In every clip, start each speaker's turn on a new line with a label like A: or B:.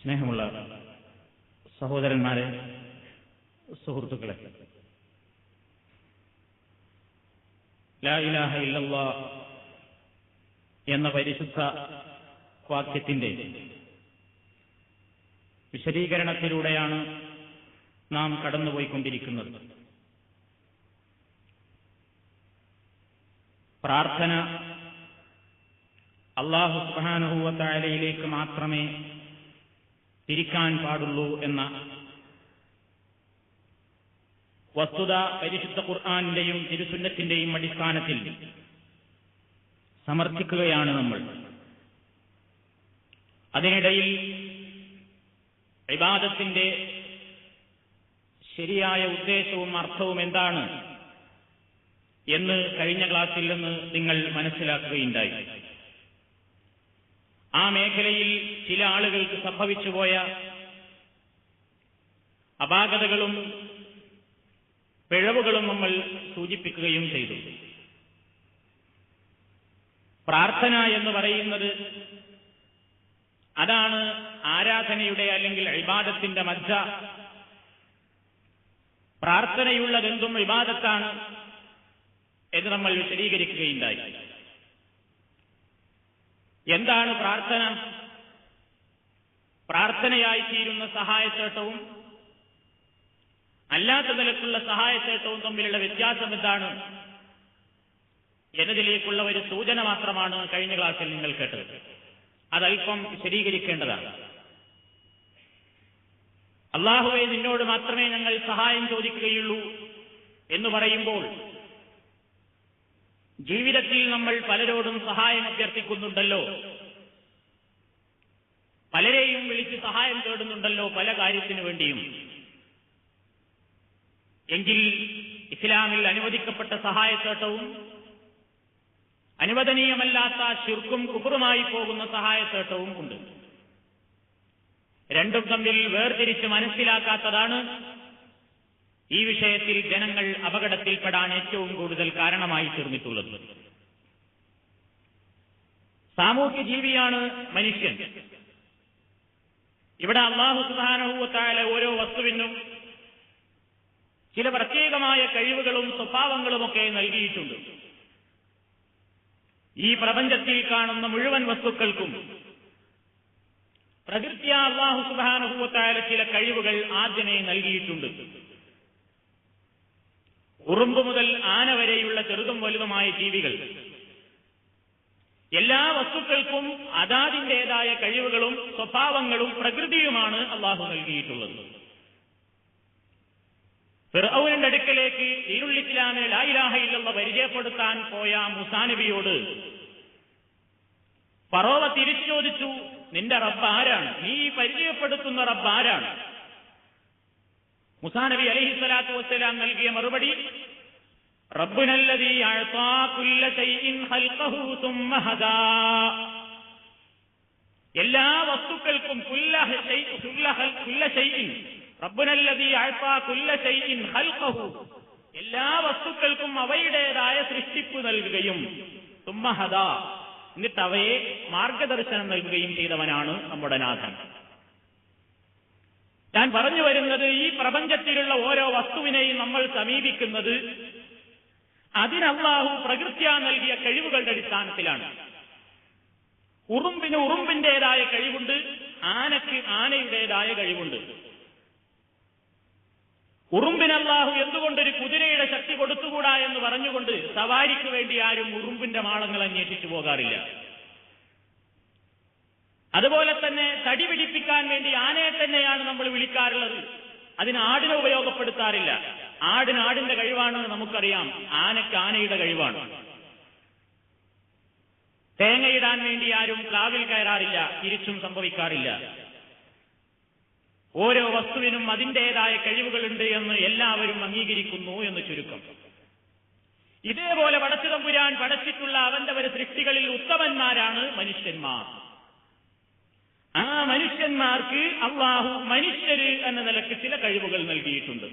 A: സ്നേഹമുള്ള സഹോദരന്മാരെ, സുഹൃത്തുക്കളെ, ലാ ഇലാഹ ഇല്ലല്ലാഹ് എന്ന പരിശുദ്ധ വാക്യത്തിന്റെ വിശദീകരണത്തിലൂടെയാണ് നാം കടന്നുപോയിക്കൊണ്ടിരിക്കുന്നത്. പ്രാർത്ഥന അല്ലാഹു സുബ്ഹാനഹു വ തആലയിലേക്ക് മാത്രമേ തിരിക്കാൻ പാടുള്ളൂ എന്ന വസ്തുത പരിശുദ്ധ ഖുർആനിന്റെയും തിരുസുന്നത്തിന്റെയും അടിസ്ഥാനത്തിൽ സമർത്ഥിക്കുകയാണ് നമ്മൾ. അതിനിടയിൽ ഇബാദത്തിന്റെ ശരിയായ ഉദ്ദേശവും അർത്ഥവും എന്താണ് എന്ന് കഴിഞ്ഞ ക്ലാസ്സിൽ നിന്ന് നിങ്ങൾ മനസ്സിലാക്കുകയുണ്ടായി. ആ മേഖലയിൽ ചില ആളുകൾക്ക് സംഭവിച്ചുപോയ അപാകതകളും പിഴവുകളും നമ്മൾ സൂചിപ്പിക്കുകയും ചെയ്തു. പ്രാർത്ഥന എന്ന് പറയുന്നത് അതാണ് ആരാധനയുടെ അല്ലെങ്കിൽ ഇബാദത്തിന്റെ മജ്ജ. പ്രാർത്ഥനയുള്ളതെന്തും ഇബാദത്താണ് എന്ന് നമ്മൾ വിശദീകരിക്കുകയുണ്ടായി. എന്താണ് പ്രാർത്ഥന? പ്രാർത്ഥനയായിത്തീരുന്ന സഹായത്തേട്ടവും അല്ലാത്ത നിലക്കുള്ള സഹായത്തേട്ടവും തമ്മിലുള്ള വ്യത്യാസം എന്താണ് എന്നതിലേക്കുള്ള ഒരു സൂചന മാത്രമാണ് കഴിഞ്ഞ ക്ലാസ്സിൽ നിങ്ങൾ കേട്ടത്. അതല്പം വിശദീകരിക്കേണ്ടതാണ്. അല്ലാഹുവേ, നിന്നോട് മാത്രമേ ഞങ്ങൾ സഹായം ചോദിക്കുകയുള്ളൂ എന്ന് പറയുമ്പോൾ ജീവിതത്തിൽ നമ്മൾ പലരോടും സഹായം അഭ്യർത്ഥിക്കുന്നുണ്ടല്ലോ, പലരെയും വിളിച്ച് സഹായം തേടുന്നുണ്ടല്ലോ പല കാര്യത്തിനു വേണ്ടിയും. എങ്കിൽ ഇസ്ലാമിൽ അനുവദിക്കപ്പെട്ട സഹായത്തേട്ടവും അനുവദനീയമല്ലാത്ത ശിർക്കും കുഫറുമായി പോകുന്ന സഹായത്തേട്ടവും ഉണ്ട്. രണ്ടും തമ്മിൽ വേർതിരിച്ച് മനസ്സിലാക്കാത്തതാണ് ഈ വിഷയത്തിൽ ജനങ്ങൾ അപകടത്തിൽപ്പെടാൻ ഏറ്റവും കൂടുതൽ കാരണമായി തീർന്നിട്ടുള്ളത്. സാമൂഹ്യ ജീവിയാണ് മനുഷ്യൻ. ഇവിടെ അല്ലാഹു സുബ്ഹാനഹു വ തആല ഓരോ വസ്തുവിനും ചില പ്രത്യേകമായ കഴിവുകളും സ്വഭാവങ്ങളുമൊക്കെ നൽകിയിട്ടുണ്ട്. ഈ പ്രപഞ്ചത്തിൽ കാണുന്ന മുഴുവൻ വസ്തുക്കൾക്കും പ്രകൃത്യാ അല്ലാഹു സുബ്ഹാനഹു വ തആല ചില കഴിവുകൾ ആദ്യമേ നൽകിയിട്ടുണ്ട്. ഉറുമ്പ് മുതൽ ആന വരെയുള്ള ചെറുതും വലുതുമായ ജീവികൾ, എല്ലാ വസ്തുക്കൾക്കും അതാതിൻ്റെതായ കഴിവുകളും സ്വഭാവങ്ങളും പ്രകൃതിയുമാണ് അല്ലാഹു നൽകിയിട്ടുള്ളത്. ഫിർഔനിന്റെ അടുക്കലേക്ക് ദീനുൽ ഇസ്ലാമിനെ ലാ ഇലാഹ ഇല്ലല്ലാഹ് പരിചയപ്പെടുത്താൻ പോയ മൂസാ നബിയോട് ഫറോവ തിരിച്ചു ചോദിച്ചു, നിന്റെ റബ്ബ് ആരാണ്? നീ പരിചയപ്പെടുത്തുന്ന റബ്ബ് ആരാണ്? മൂസാ നബി അലൈഹിസ്സലാത്തു വസ്സലാം നൽകിയ മറുപടി, റബ്ബുനല്ലദീ അഅ്താ കുല്ല ശൈഇൻ ഖൽഖഹു സുമ്മ ഹദാ. എല്ലാ വസ്തുക്കൾക്കും കുല്ല ശൈഇൻ റബ്ബുനല്ലദീ അഅ്താ കുല്ല ശൈഇൻ ഖൽഖഹു, എല്ലാ വസ്തുക്കൾക്കും അവയുടേതായ സൃഷ്ടിപ്പ് നൽകുകയും സുമ്മ ഹദാ, എന്നിട്ട് അവയെ മാർഗദർശനം നൽകുകയും ചെയ്തവനാണ് നമ്മുടെ നാഥൻ. ഞാൻ പറഞ്ഞു വരുന്നത്, ഈ പ്രപഞ്ചത്തിലുള്ള ഓരോ വസ്തുവിനെയും നമ്മൾ സമീപിക്കുന്നത് അതിന് അല്ലാഹു പ്രകൃത്യാ നൽകിയ കഴിവുകളുടെ അടിസ്ഥാനത്തിലാണ്. ഉറുമ്പിന് ഉറുമ്പിന്റേതായ കഴിവുണ്ട്, ആനയ്ക്ക് ആനയുടേതായ കഴിവുണ്ട്. ഉറുമ്പിന് അല്ലാഹു എന്തുകൊണ്ടൊരു കുതിരയുടെ ശക്തി കൊടുത്തുകൂടാ എന്ന് പറഞ്ഞുകൊണ്ട് സവാരിക്ക് വേണ്ടി ആരും ഉറുമ്പിന്റെ മാളങ്ങൾ അന്വേഷിച്ചു പോകാറില്ല. അതുപോലെ തന്നെ തടി പിടിപ്പിക്കാൻ വേണ്ടി ആനയെ തന്നെയാണ് നമ്മൾ വിളിക്കാറുള്ളത്. അതിന് ആടിനെ ഉപയോഗപ്പെടുത്താറില്ല. ആടിന് ആടിന്റെ കഴിവാണ് നമുക്കറിയാം, ആനയ്ക്ക് ആനയുടെ കഴിവാണ്. തേങ്ങയിടാൻ വേണ്ടി ആരും പ്ലാവിൽ കയറാറില്ല, തിരിച്ചും സംഭവിക്കാറില്ല. ഓരോ വസ്തുവിനും അതിൻ്റെതായ കഴിവുകളുണ്ട് എന്ന് എല്ലാവരും അംഗീകരിക്കുന്നു എന്ന് ചുരുക്കം. ഇതേപോലെ പടച്ചുതമ്പുരാൻ പടച്ചിട്ടുള്ള അവന്റെ ഒരു സൃഷ്ടികളിൽ ഉത്തമന്മാരാണ് മനുഷ്യന്മാർ. ആ മനുഷ്യന്മാർക്ക് അല്ലാഹു മനുഷ്യര് എന്ന നിലയ്ക്ക് ചില കഴിവുകൾ നൽകിയിട്ടുണ്ട്.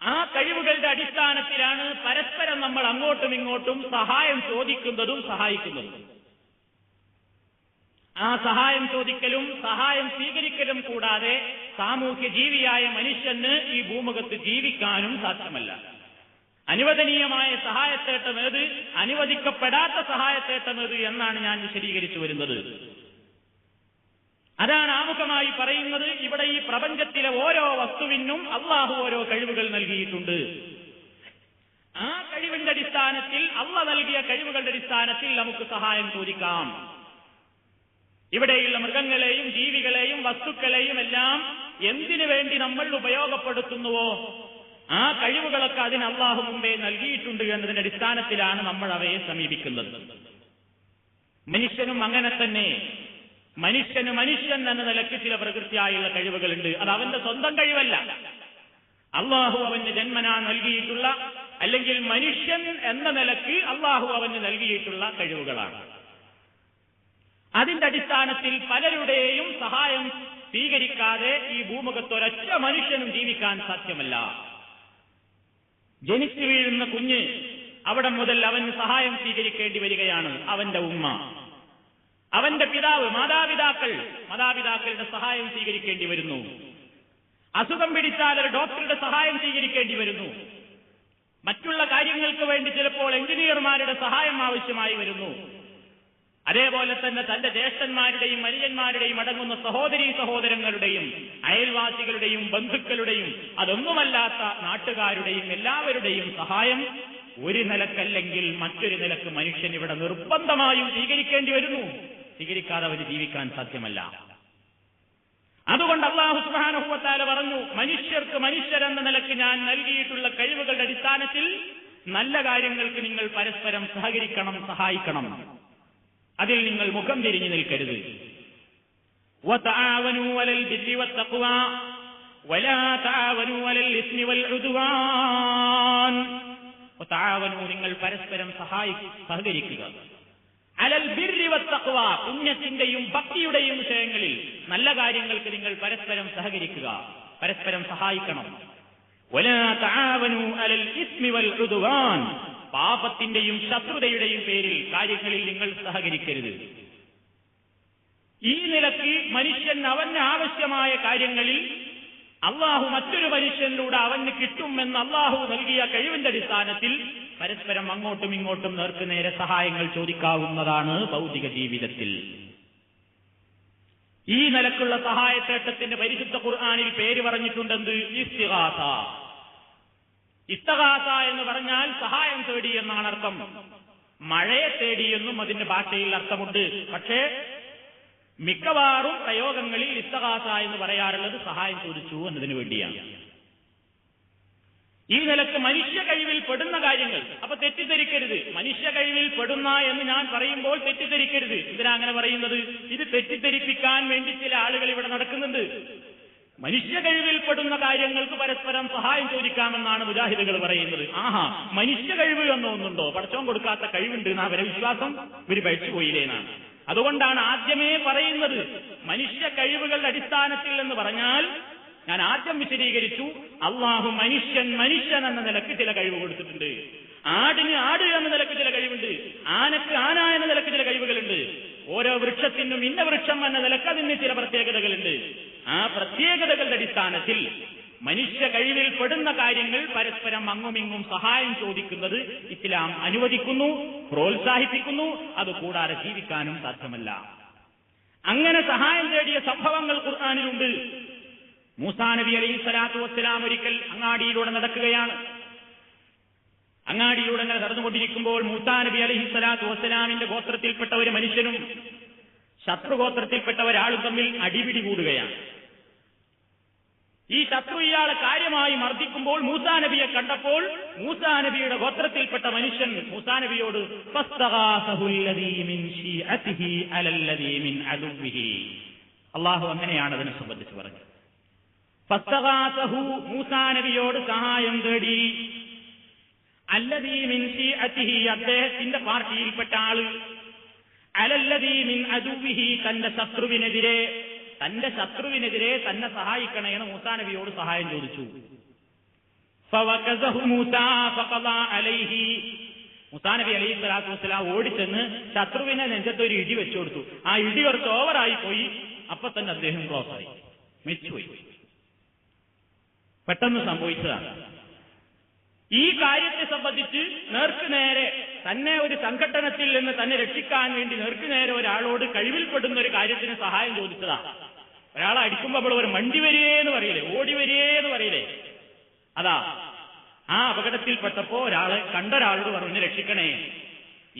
A: ആ കഴിവുകളുടെ അടിസ്ഥാനത്തിലാണ് പരസ്പരം നമ്മൾ അങ്ങോട്ടും ഇങ്ങോട്ടും സഹായം ചോദിക്കുന്നതും സഹായിക്കുന്നതും. ആ സഹായം ചോദിക്കലും സഹായം സ്വീകരിക്കലും കൂടാതെ സാമൂഹ്യ ജീവിയായ മനുഷ്യന് ഈ ഭൂമുഖത്ത് ജീവിക്കാനും സാധ്യമല്ല. അനുവദനീയമായ സഹായത്തേട്ടമേത്, അനുവദിക്കപ്പെടാത്ത സഹായത്തേട്ടമേത് എന്നാണ് ഞാൻ വിശദീകരിച്ചു വരുന്നത്. അതാണ് ആമുഖമായി പറയുന്നത്. ഇവിടെ ഈ പ്രപഞ്ചത്തിലെ ഓരോ വസ്തുവിനും അള്ളാഹു ഓരോ കഴിവുകൾ നൽകിയിട്ടുണ്ട്. ആ കഴിവിന്റെ അടിസ്ഥാനത്തിൽ, അള്ളാഹ് നൽകിയ കഴിവുകളുടെ അടിസ്ഥാനത്തിൽ നമുക്ക് സഹായം ചോദിക്കാം. ഇവിടെയുള്ള മൃഗങ്ങളെയും ജീവികളെയും വസ്തുക്കളെയും എല്ലാം എന്തിനു വേണ്ടി നമ്മൾ ഉപയോഗപ്പെടുത്തുന്നുവോ ആ കഴിവുകളൊക്കെ അതിന് അള്ളാഹു മുമ്പേ നൽകിയിട്ടുണ്ട് എന്നതിന്റെ അടിസ്ഥാനത്തിലാണ് നമ്മൾ അവയെ സമീപിക്കുന്നത്. മനുഷ്യനും അങ്ങനെ തന്നെ. മനുഷ്യൻ എന്ന നിലയ്ക്ക് ചില പ്രകൃതിയായുള്ള കഴിവുകളുണ്ട്. അത് അവന്റെ സ്വന്തം കഴിവല്ല, അള്ളാഹു അവന് ജന്മനാ നൽകിയിട്ടുള്ള, അല്ലെങ്കിൽ മനുഷ്യൻ എന്ന നിലയ്ക്ക് അള്ളാഹു അവന് നൽകിയിട്ടുള്ള കഴിവുകളാണ്. അതിന്റെ അടിസ്ഥാനത്തിൽ പലരുടെയും സഹായം സ്വീകരിക്കാതെ ഈ ഭൂമുഖത്ത് ഒരൊറ്റ മനുഷ്യനും ജീവിക്കാൻ സാധ്യമല്ല. ജനിച്ചു വീഴുന്ന കുഞ്ഞ്, അവിടെ മുതൽ അവന് സഹായം സ്വീകരിക്കേണ്ടി വരികയാണ്. അവന്റെ ഉമ്മ, അവന്റെ പിതാവ്, മാതാപിതാക്കളുടെ സഹായം സ്വീകരിക്കേണ്ടി വരുന്നു. അസുഖം പിടിച്ചാൽ ഒരു ഡോക്ടറുടെ സഹായം സ്വീകരിക്കേണ്ടി വരുന്നു. മറ്റുള്ള കാര്യങ്ങൾക്ക് വേണ്ടി ചിലപ്പോൾ എഞ്ചിനീയർമാരുടെ സഹായം ആവശ്യമായി വരുന്നു. അതേപോലെ തന്നെ തന്റെ ജ്യേഷ്ഠന്മാരുടെയും അനുജന്മാരുടെയും അടങ്ങുന്ന സഹോദരീ സഹോദരങ്ങളുടെയും അയൽവാസികളുടെയും ബന്ധുക്കളുടെയും അതൊന്നുമല്ലാത്ത നാട്ടുകാരുടെയും എല്ലാവരുടെയും സഹായം ഒരു നിലക്കല്ലെങ്കിൽ മറ്റൊരു നിലക്ക് മനുഷ്യൻ ഇവിടെ നിർബന്ധമായും സ്വീകരിക്കേണ്ടി വരുന്നു. സ്വീകരിക്കാതെ അവന് ജീവിക്കാൻ സാധ്യമല്ല. അതുകൊണ്ട് അല്ലാഹു സുബ്ഹാനഹു വ തആല പറഞ്ഞു, മനുഷ്യർക്ക് മനുഷ്യരെന്ന നിലക്ക് ഞാൻ നൽകിയിട്ടുള്ള കഴിവുകളുടെ അടിസ്ഥാനത്തിൽ നല്ല കാര്യങ്ങൾക്ക് നിങ്ങൾ പരസ്പരം സഹകരിക്കണം, സഹായിക്കണം. അതിൽ നിങ്ങൾ മുഖം തിരിഞ്ഞു നിൽക്കരുത്. വതആവനൂ അലൽ ബിർരി വത്തഖ്വാ വലാ തആവനൂ അലൽ ഇസ്മി വൽ ഉദ്വാൻ. വതആവനൂ, നിങ്ങൾ പരസ്പരം സഹകരിക്കുക. അലൽ ബിർരി വത്തഖ്വാ, പുണ്യത്തിന്റെയും ഭക്തിയുടെയും വിഷയങ്ങളിൽ നല്ല കാര്യങ്ങൾക്ക് നിങ്ങൾ പരസ്പരം സഹകരിക്കുക, പരസ്പരം സഹായിക്കണം. വലാ തആവനൂ അലൽ ഇസ്മി വൽ ഉദ്വാൻ, പാപത്തിന്റെയും ശത്രുതയുടെയും പേരിൽ കാര്യങ്ങളിൽ നിങ്ങൾ സഹകരിക്കരുത്. ഈ നിലയ്ക്ക് മനുഷ്യൻ അവന് ആവശ്യമായ കാര്യങ്ങളിൽ അള്ളാഹു മറ്റൊരു മനുഷ്യനിലൂടെ അവന് കിട്ടുമെന്ന് അള്ളാഹു നൽകിയ കഴിവിന്റെ അടിസ്ഥാനത്തിൽ പരസ്പരം അങ്ങോട്ടും ഇങ്ങോട്ടും നേർക്കുനേരെ സഹായങ്ങൾ ചോദിക്കാവുന്നതാണ് ഭൗതിക ജീവിതത്തിൽ. ഈ നിലക്കുള്ള സഹായത്തേട്ടത്തിന്റെ പരിശുദ്ധ ഖുർആനിൽ പേര് പറഞ്ഞിട്ടുണ്ടെന്ന് ഇസ്തിഗാസ. ഇസ്തിഗാസ എന്ന് പറഞ്ഞാൽ സഹായം തേടി എന്നാണ് അർത്ഥം. മഴയെ തേടി എന്നും അതിന്റെ ഭാഷയിൽ അർത്ഥമുണ്ട്. പക്ഷേ മിക്കവാറും പ്രയോഗങ്ങളിൽ ഇസ്തിഗാസ എന്ന് പറയാറുള്ളത് സഹായം ചോദിച്ചു എന്നതിനു വേണ്ടിയാണ്. ഈ നിലക്ക് മനുഷ്യ കഴിവിൽ പെടുന്ന കാര്യങ്ങൾ, അപ്പൊ തെറ്റിദ്ധരിക്കരുത്. മനുഷ്യ കഴിവിൽ പെടുന്ന എന്ന് ഞാൻ പറയുമ്പോൾ തെറ്റിദ്ധരിക്കരുത്. എന്തിനാ അങ്ങനെ പറയുന്നത്? ഇത് തെറ്റിദ്ധരിപ്പിക്കാൻ വേണ്ടി ചില ആളുകൾ ഇവിടെ നടക്കുന്നുണ്ട്. മനുഷ്യ കഴിവിൽപ്പെടുന്ന കാര്യങ്ങൾക്ക് പരസ്പരം സഹായം ചോദിക്കാമെന്നാണ് മുജാഹിദുകൾ പറയുന്നത്. ആഹാ, മനുഷ്യ കഴിവ് എന്നൊന്നുണ്ടോ? പടച്ചോൻ കൊടുക്കാത്ത കഴിവുണ്ട് എന്നാ അവരെ വിശ്വാസം. ഇവര് പഠിച്ചുപോയില്ലേന്നാണ്. അതുകൊണ്ടാണ് ആദ്യമേ പറയുന്നത് മനുഷ്യ കഴിവുകളുടെ അടിസ്ഥാനത്തിൽ എന്ന് പറഞ്ഞാൽ, ഞാൻ ആദ്യം വിശദീകരിച്ചു, അള്ളാഹു മനുഷ്യൻ എന്ന നിലക്ക് ചില കഴിവ് കൊടുത്തിട്ടുണ്ട്. ആടിന് ആട് എന്ന നിലക്ക് ചില കഴിവുണ്ട്. ആനക്ക് ആന എന്ന നിലക്ക് ചില കഴിവുകളുണ്ട്. ഓരോ വൃക്ഷത്തിനും ഇന്ന വൃക്ഷം എന്ന നിലക്ക് അതിന് ചില പ്രത്യേകതകളുണ്ട്. ആ പ്രത്യേകതകളുടെ അടിസ്ഥാനത്തിൽ മനുഷ്യ കഴിവിൽ പെടുന്ന കാര്യങ്ങൾ പരസ്പരം അങ്ങുമിങ്ങും സഹായം ചോദിക്കുന്നത് ഇസ്ലാം അനുവദിക്കുന്നു, പ്രോത്സാഹിപ്പിക്കുന്നു. അതുകൂടാതെ ജീവിക്കാനും സാധ്യമല്ല. അങ്ങനെ സഹായം തേടിയ സംഭവങ്ങൾ ഖുർആനിലുണ്ട്. മൂസാ നബി അലൈഹി സ്വലാത്തു വസ്സലാം ഒരിക്കൽ അങ്ങാടിയിലൂടെ നടക്കുകയാണ്. അങ്ങാടിയിലൂടെ അങ്ങനെ നടന്നുകൊണ്ടിരിക്കുമ്പോൾ മൂസാ നബി അലൈഹി സ്വലാത്തു വസ്സലാമിന്റെ ഗോത്രത്തിൽപ്പെട്ട ഒരു മനുഷ്യനും ശത്രുഗോത്രത്തിൽപ്പെട്ട ഒരാളും തമ്മിൽ അടിപിടി കൂടുകയാണ്. ഈ ശത്രു ഇയാളെ കാര്യമായി മർദ്ദിക്കുമ്പോൾ മൂസാ നബിയെ കണ്ടപ്പോൾ മൂസാ നബിയുടെ ഗോത്രത്തിൽപ്പെട്ട മനുഷ്യൻ മൂസാ നബിയോട് അള്ളാഹു അങ്ങനെയാണ് അതിനെ സംബന്ധിച്ച് പറഞ്ഞത്. ഫസ്തഗാസഹു, മൂസാ നബിയോട് സഹായം തേടി. അല്ലദീ മിൻ ശീഅതിഹി, അദ്ദേഹത്തിന്റെ പാർട്ടിയിൽപ്പെട്ട ആള്. അലല്ലദീ മിൻ അദുവിഹി, തന്റെ ശത്രുവിനെതിരെ തന്നെ സഹായിക്കണേന്ന് മൂസാ നബിയോട് സഹായം ചോദിച്ചു. ഫവകസഹു മൂസാ ഫഖദാ അലൈഹി, മൂസാ നബി അലൈഹി സ്വലാത്തു വസ്സലാം ഓടിച്ചെന്ന് ശത്രുവിനെ നെഞ്ചത്ത് ഒരു ഇടി വെച്ചു കൊടുത്തു. ആ ഇടി കുറച്ച് ഓവറായി പോയി. അപ്പൊ തന്നെ അദ്ദേഹം ക്ലോസ് ആയി, മരിച്ചുപോയി. പെട്ടെന്ന് സംഭവിച്ചതാണ്. ഈ കാര്യത്തെ സംബന്ധിച്ച് നേർക്കുനേരെ തന്നെ ഒരു സംഘട്ടനത്തിൽ നിന്ന് തന്നെ രക്ഷിക്കാൻ വേണ്ടി നേർക്കുനേരെ ഒരാളോട് കഴിവിൽപ്പെടുന്ന ഒരു കാര്യത്തിന് സഹായം ചോദിച്ചതാണ്. ഒരാളെ അടിക്കുമ്പോൾ നമ്മൾ ഒരു മണ്ടി വരികയെന്ന് പറയില്ലേ, ഓടി വരികയെന്ന് പറയില്ലേ, അതാ ആ അപകടത്തിൽപ്പെട്ടപ്പോ കണ്ടൊരാളോട് പറഞ്ഞു രക്ഷിക്കണേ.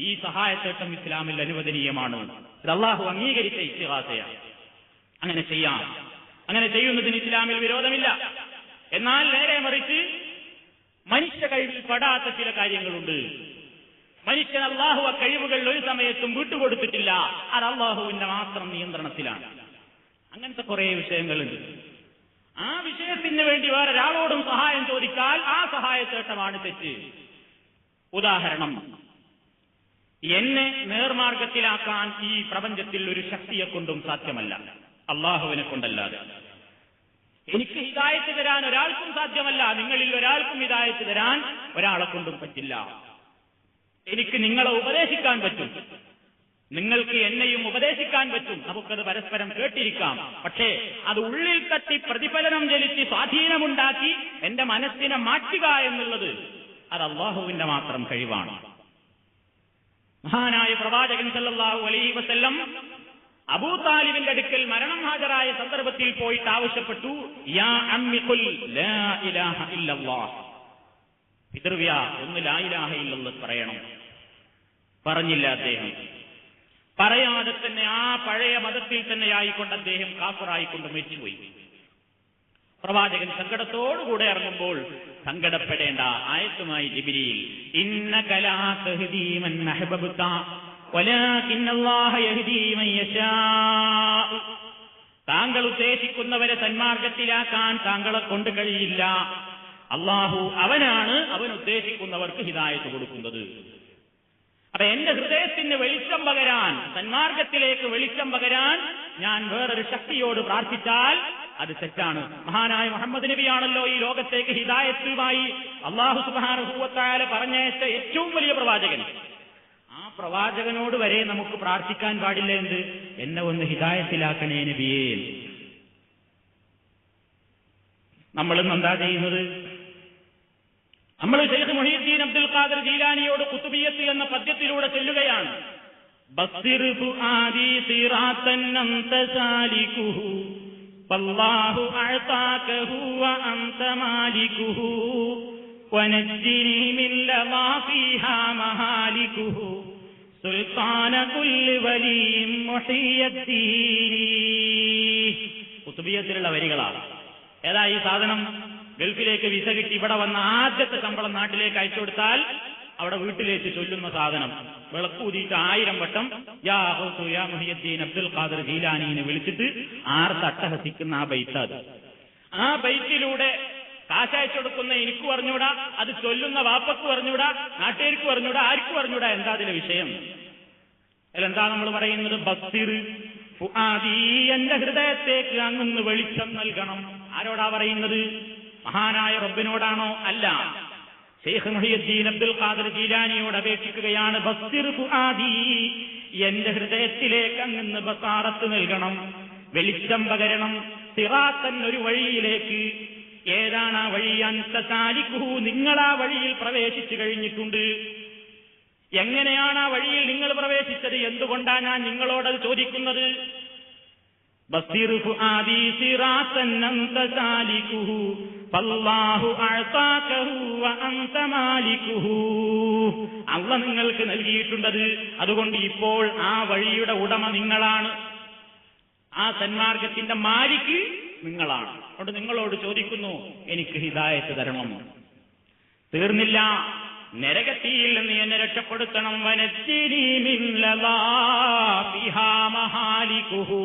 A: ഈ സഹായത്തേട്ടം ഇസ്ലാമിൽ അനുവദനീയമാണ്. ഇത് അള്ളാഹു അംഗീകരിച്ച ഇസ്തിഗാസയാണ്. അങ്ങനെ ചെയ്യാം. അങ്ങനെ ചെയ്യുന്നതിന് ഇസ്ലാമിൽ വിരോധമില്ല. എന്നാൽ നേരെ മറിച്ച് മനുഷ്യ കഴിവിൽ പെടാത്ത ചില കാര്യങ്ങളുണ്ട്. മനുഷ്യൻ അള്ളാഹു ആ കഴിവുകൾ ഒരു സമയത്തും വിട്ടുകൊടുത്തിട്ടില്ല. അത് അള്ളാഹുവിന്റെ മാത്രം നിയന്ത്രണത്തിലാണ്. അങ്ങനത്തെ കുറെ വിഷയങ്ങളുണ്ട്. ആ വിഷയത്തിന് വേണ്ടി വേറൊരാളോടും സഹായം ചോദിച്ചാൽ ആ സഹായത്തേട്ടമാണ് തെറ്റ്. ഉദാഹരണം, എന്നെ നേർമാർഗത്തിലാക്കാൻ ഈ പ്രപഞ്ചത്തിൽ ഒരു ശക്തിയെ കൊണ്ടും സാധ്യമല്ല, അള്ളാഹുവിനെ കൊണ്ടല്ലാതെ. എനിക്ക് ഹിദായത്ത് തരാൻ ഒരാൾക്കും സാധ്യമല്ല, നിങ്ങളിൽ ഒരാൾക്കും ഹിദായത്ത് തരാൻ ഒരാളെ കൊണ്ടും പറ്റില്ല. എനിക്ക് നിങ്ങളെ ഉപദേശിക്കാൻ പറ്റും, നിങ്ങൾക്ക് എന്നെയും ഉപദേശിക്കാൻ പറ്റും, നമുക്കത് പരസ്പരം കേട്ടിരിക്കാം. പക്ഷേ അത് ഉള്ളിൽ തട്ടി പ്രതിഫലനം ചെലുത്തി സ്വാധീനമുണ്ടാക്കി എന്റെ മനസ്സിനെ മാറ്റുക എന്നുള്ളത് അത് അള്ളാഹുവിന്റെ മാത്രം കഴിവാണ്. മഹാനായ പ്രവാചകൻ സല്ലല്ലാഹു അലൈഹി വസല്ലം അബൂ താലിബിന്റെ അടുക്കൽ മരണം ഹാജരായ സന്ദർഭത്തിൽ പോയിട്ട് ആവശ്യപ്പെട്ടു, യാ അമ്മി ഖുൽ ലാ ഇലാഹ ഇല്ലല്ലാഹ്, പിതൃവ്യ ഒന്ന് ലാ ഇലാഹ ഇല്ലല്ലാഹ് പറയണം. പറഞ്ഞില്ല അദ്ദേഹം. പറയാതെ തന്നെ ആ പഴയ മതത്തിൽ തന്നെ ആയിക്കൊണ്ട് അദ്ദേഹം കാഫിറായിക്കൊണ്ട് മരിച്ചുപോയി. പ്രവാചകൻ സങ്കടത്തോടുകൂടെ ഇറങ്ങുമ്പോൾ സങ്കടപ്പെടേണ്ട ആയത്തുമായി ജിബ്രീൽ, ഇന്നക ലാ തഹ്ദീ മൻ അഹ്ബബ്ത വലാകിന്നല്ലാഹ യഹ്ദീ മൻ യശാ, താങ്കൾ ഉദ്ദേശിക്കുന്നവരെ സന്മാർഗത്തിലാക്കാൻ താങ്കളെ കൊണ്ട് കഴിയില്ല. അള്ളാഹു അവനാണ് അവൻ ഉദ്ദേശിക്കുന്നവർക്ക് ഹിദായത്ത് കൊടുക്കുന്നത്. അപ്പൊ എന്റെ ഹൃദയത്തിന് വെളിച്ചം പകരാൻ, സന്മാർഗത്തിലേക്ക് വെളിച്ചം പകരാൻ ഞാൻ വേറൊരു ശക്തിയോട് പ്രാർത്ഥിച്ചാൽ അത് തെറ്റാണ്. മഹാനായ മുഹമ്മദ് നബിയാണല്ലോ ഈ ലോകത്തേക്ക് ഹിദായത്തുമായി അല്ലാഹു സുബ്ഹാനഹു വ തആല പറഞ്ഞയച്ച ഏറ്റവും വലിയ പ്രവാചകൻ. ആ പ്രവാചകനോട് വരെ നമുക്ക് പ്രാർത്ഥിക്കാൻ പാടില്ല, എന്ത്, എന്നെ ഒന്ന് ഹിദായത്തിലാക്കണേ നബിയേ. നമ്മളിന്ന് എന്താ ചെയ്യുന്നത്? നമ്മൾ ശൈഖ് മുഹീദ്ദീൻ അബ്ദുൽ ഖാദിർ ജീലാനിയോട് ഖുതുബിയ്യത്ത് എന്ന പദ്യത്തിലൂടെ ചൊല്ലുകയാണ്, ബസ്സിർ ഫുആദി സിറാത്തൻ അൻത സാലികുഹു വല്ലാഹു അഅതാകഹു വ അൻത മാലികുഹു വനജ്ജിനി മിൻ ലമാ ഫീഹാ മഹാലികുഹു സുൽത്താന കുല്ലി വലിയ്യിൻ മുഹിയ്യദ്ദീനി. ഖുതുബിയ്യത്തിലുള്ള വരികളാണ്. ഏതാ ഈ സാധനം? ഗൾഫിലേക്ക് വിസ കിട്ടി ഇവിടെ വന്ന ആദ്യത്തെ ശമ്പളം നാട്ടിലേക്ക് അയച്ചു കൊടുത്താൽ അവിടെ വീട്ടിലേക്ക് ചൊല്ലുന്ന സാധനം. വിളക്കൂതിയിട്ട് 1000 വട്ടം യാ ഗൗസു യാ മുഹിയുദ്ദീൻ അബ്ദുൽ ഖാദിർ ജീലാനിനെ വിളിച്ചിട്ട് ആർത്ത് അട്ടഹസിക്കുന്ന ആ ബൈത്ത്. ആ ബൈത്തിലൂടെ കാശയച്ചു കൊടുക്കുന്ന എനിക്ക് പറഞ്ഞൂടാ, അത് ചൊല്ലുന്ന വാപ്പക്ക് പറഞ്ഞൂടാ, നാട്ടുകാർക്ക് പറഞ്ഞൂടാ, ആർക്കും പറഞ്ഞൂടാ. എന്താ അതിലെ വിഷയം? അതിലെന്താ നമ്മൾ പറയുന്നത്? ബസ്സിർ ഫുആദി, എന്റെ ഹൃദയത്തേക്ക് അങ്ങ് വെളിച്ചം നൽകണം. ആരോടാ പറയുന്നത്? മഹാനായ റബ്ബിനോടാണോ? അല്ല, ശൈഖ് മുഹീദ്ദീൻ അബ്ദുൽ ഖാദിർ ജീലാനിയോട് അപേക്ഷിക്കുകയാണ്. ബസ്സിർ ഫുആദി, എന്റെ ഹൃദയത്തിലേക്ക് അങ്ങ് ബസാറത്ത് നൽകണം, വെളിച്ചം പകരണം. സിറാത്തൻ, ഒരു വഴിയിലേക്ക്. ഏതാണ് ആ വഴി? അൻത സാലികുഹു, നിങ്ങൾ ആ വഴിയിൽ പ്രവേശിച്ചു കഴിഞ്ഞിട്ടുണ്ട്. എങ്ങനെയാണ് ആ വഴിയിൽ നിങ്ങൾ പ്രവേശിച്ചത്? എന്തുകൊണ്ടാണ് ഞാൻ നിങ്ങളോടത് ചോദിക്കുന്നത്? ബസ്സിർ ഫുആദി സിറാത്തൻ അൻത സാലികുഹു വല്ലാഹു അഅതാകഹു വ അൻത മാലികുഹു, അല്ലാഹു നിങ്ങൾക്ക് നൽകിയിട്ടുണ്ടത്, അതുകൊണ്ട് ഇപ്പോൾ ആ വഴിയുടെ ഉടമ നിങ്ങളാണ്, ആ സന്മാർഗത്തിന്റെ മാലിക് നിങ്ങളാണ്. അതുകൊണ്ട് നിങ്ങളോട് ചോദിക്കുന്നു, എനിക്ക് ഹിദായത്ത് തരണം. തീർന്നില്ല, നരകത്തിയിൽ നിന്ന് എന്നെ രക്ഷപ്പെടുത്തണം. വനജ്ജിനി മിൻ ലദാ ഫിഹാ മഹാലികുഹു,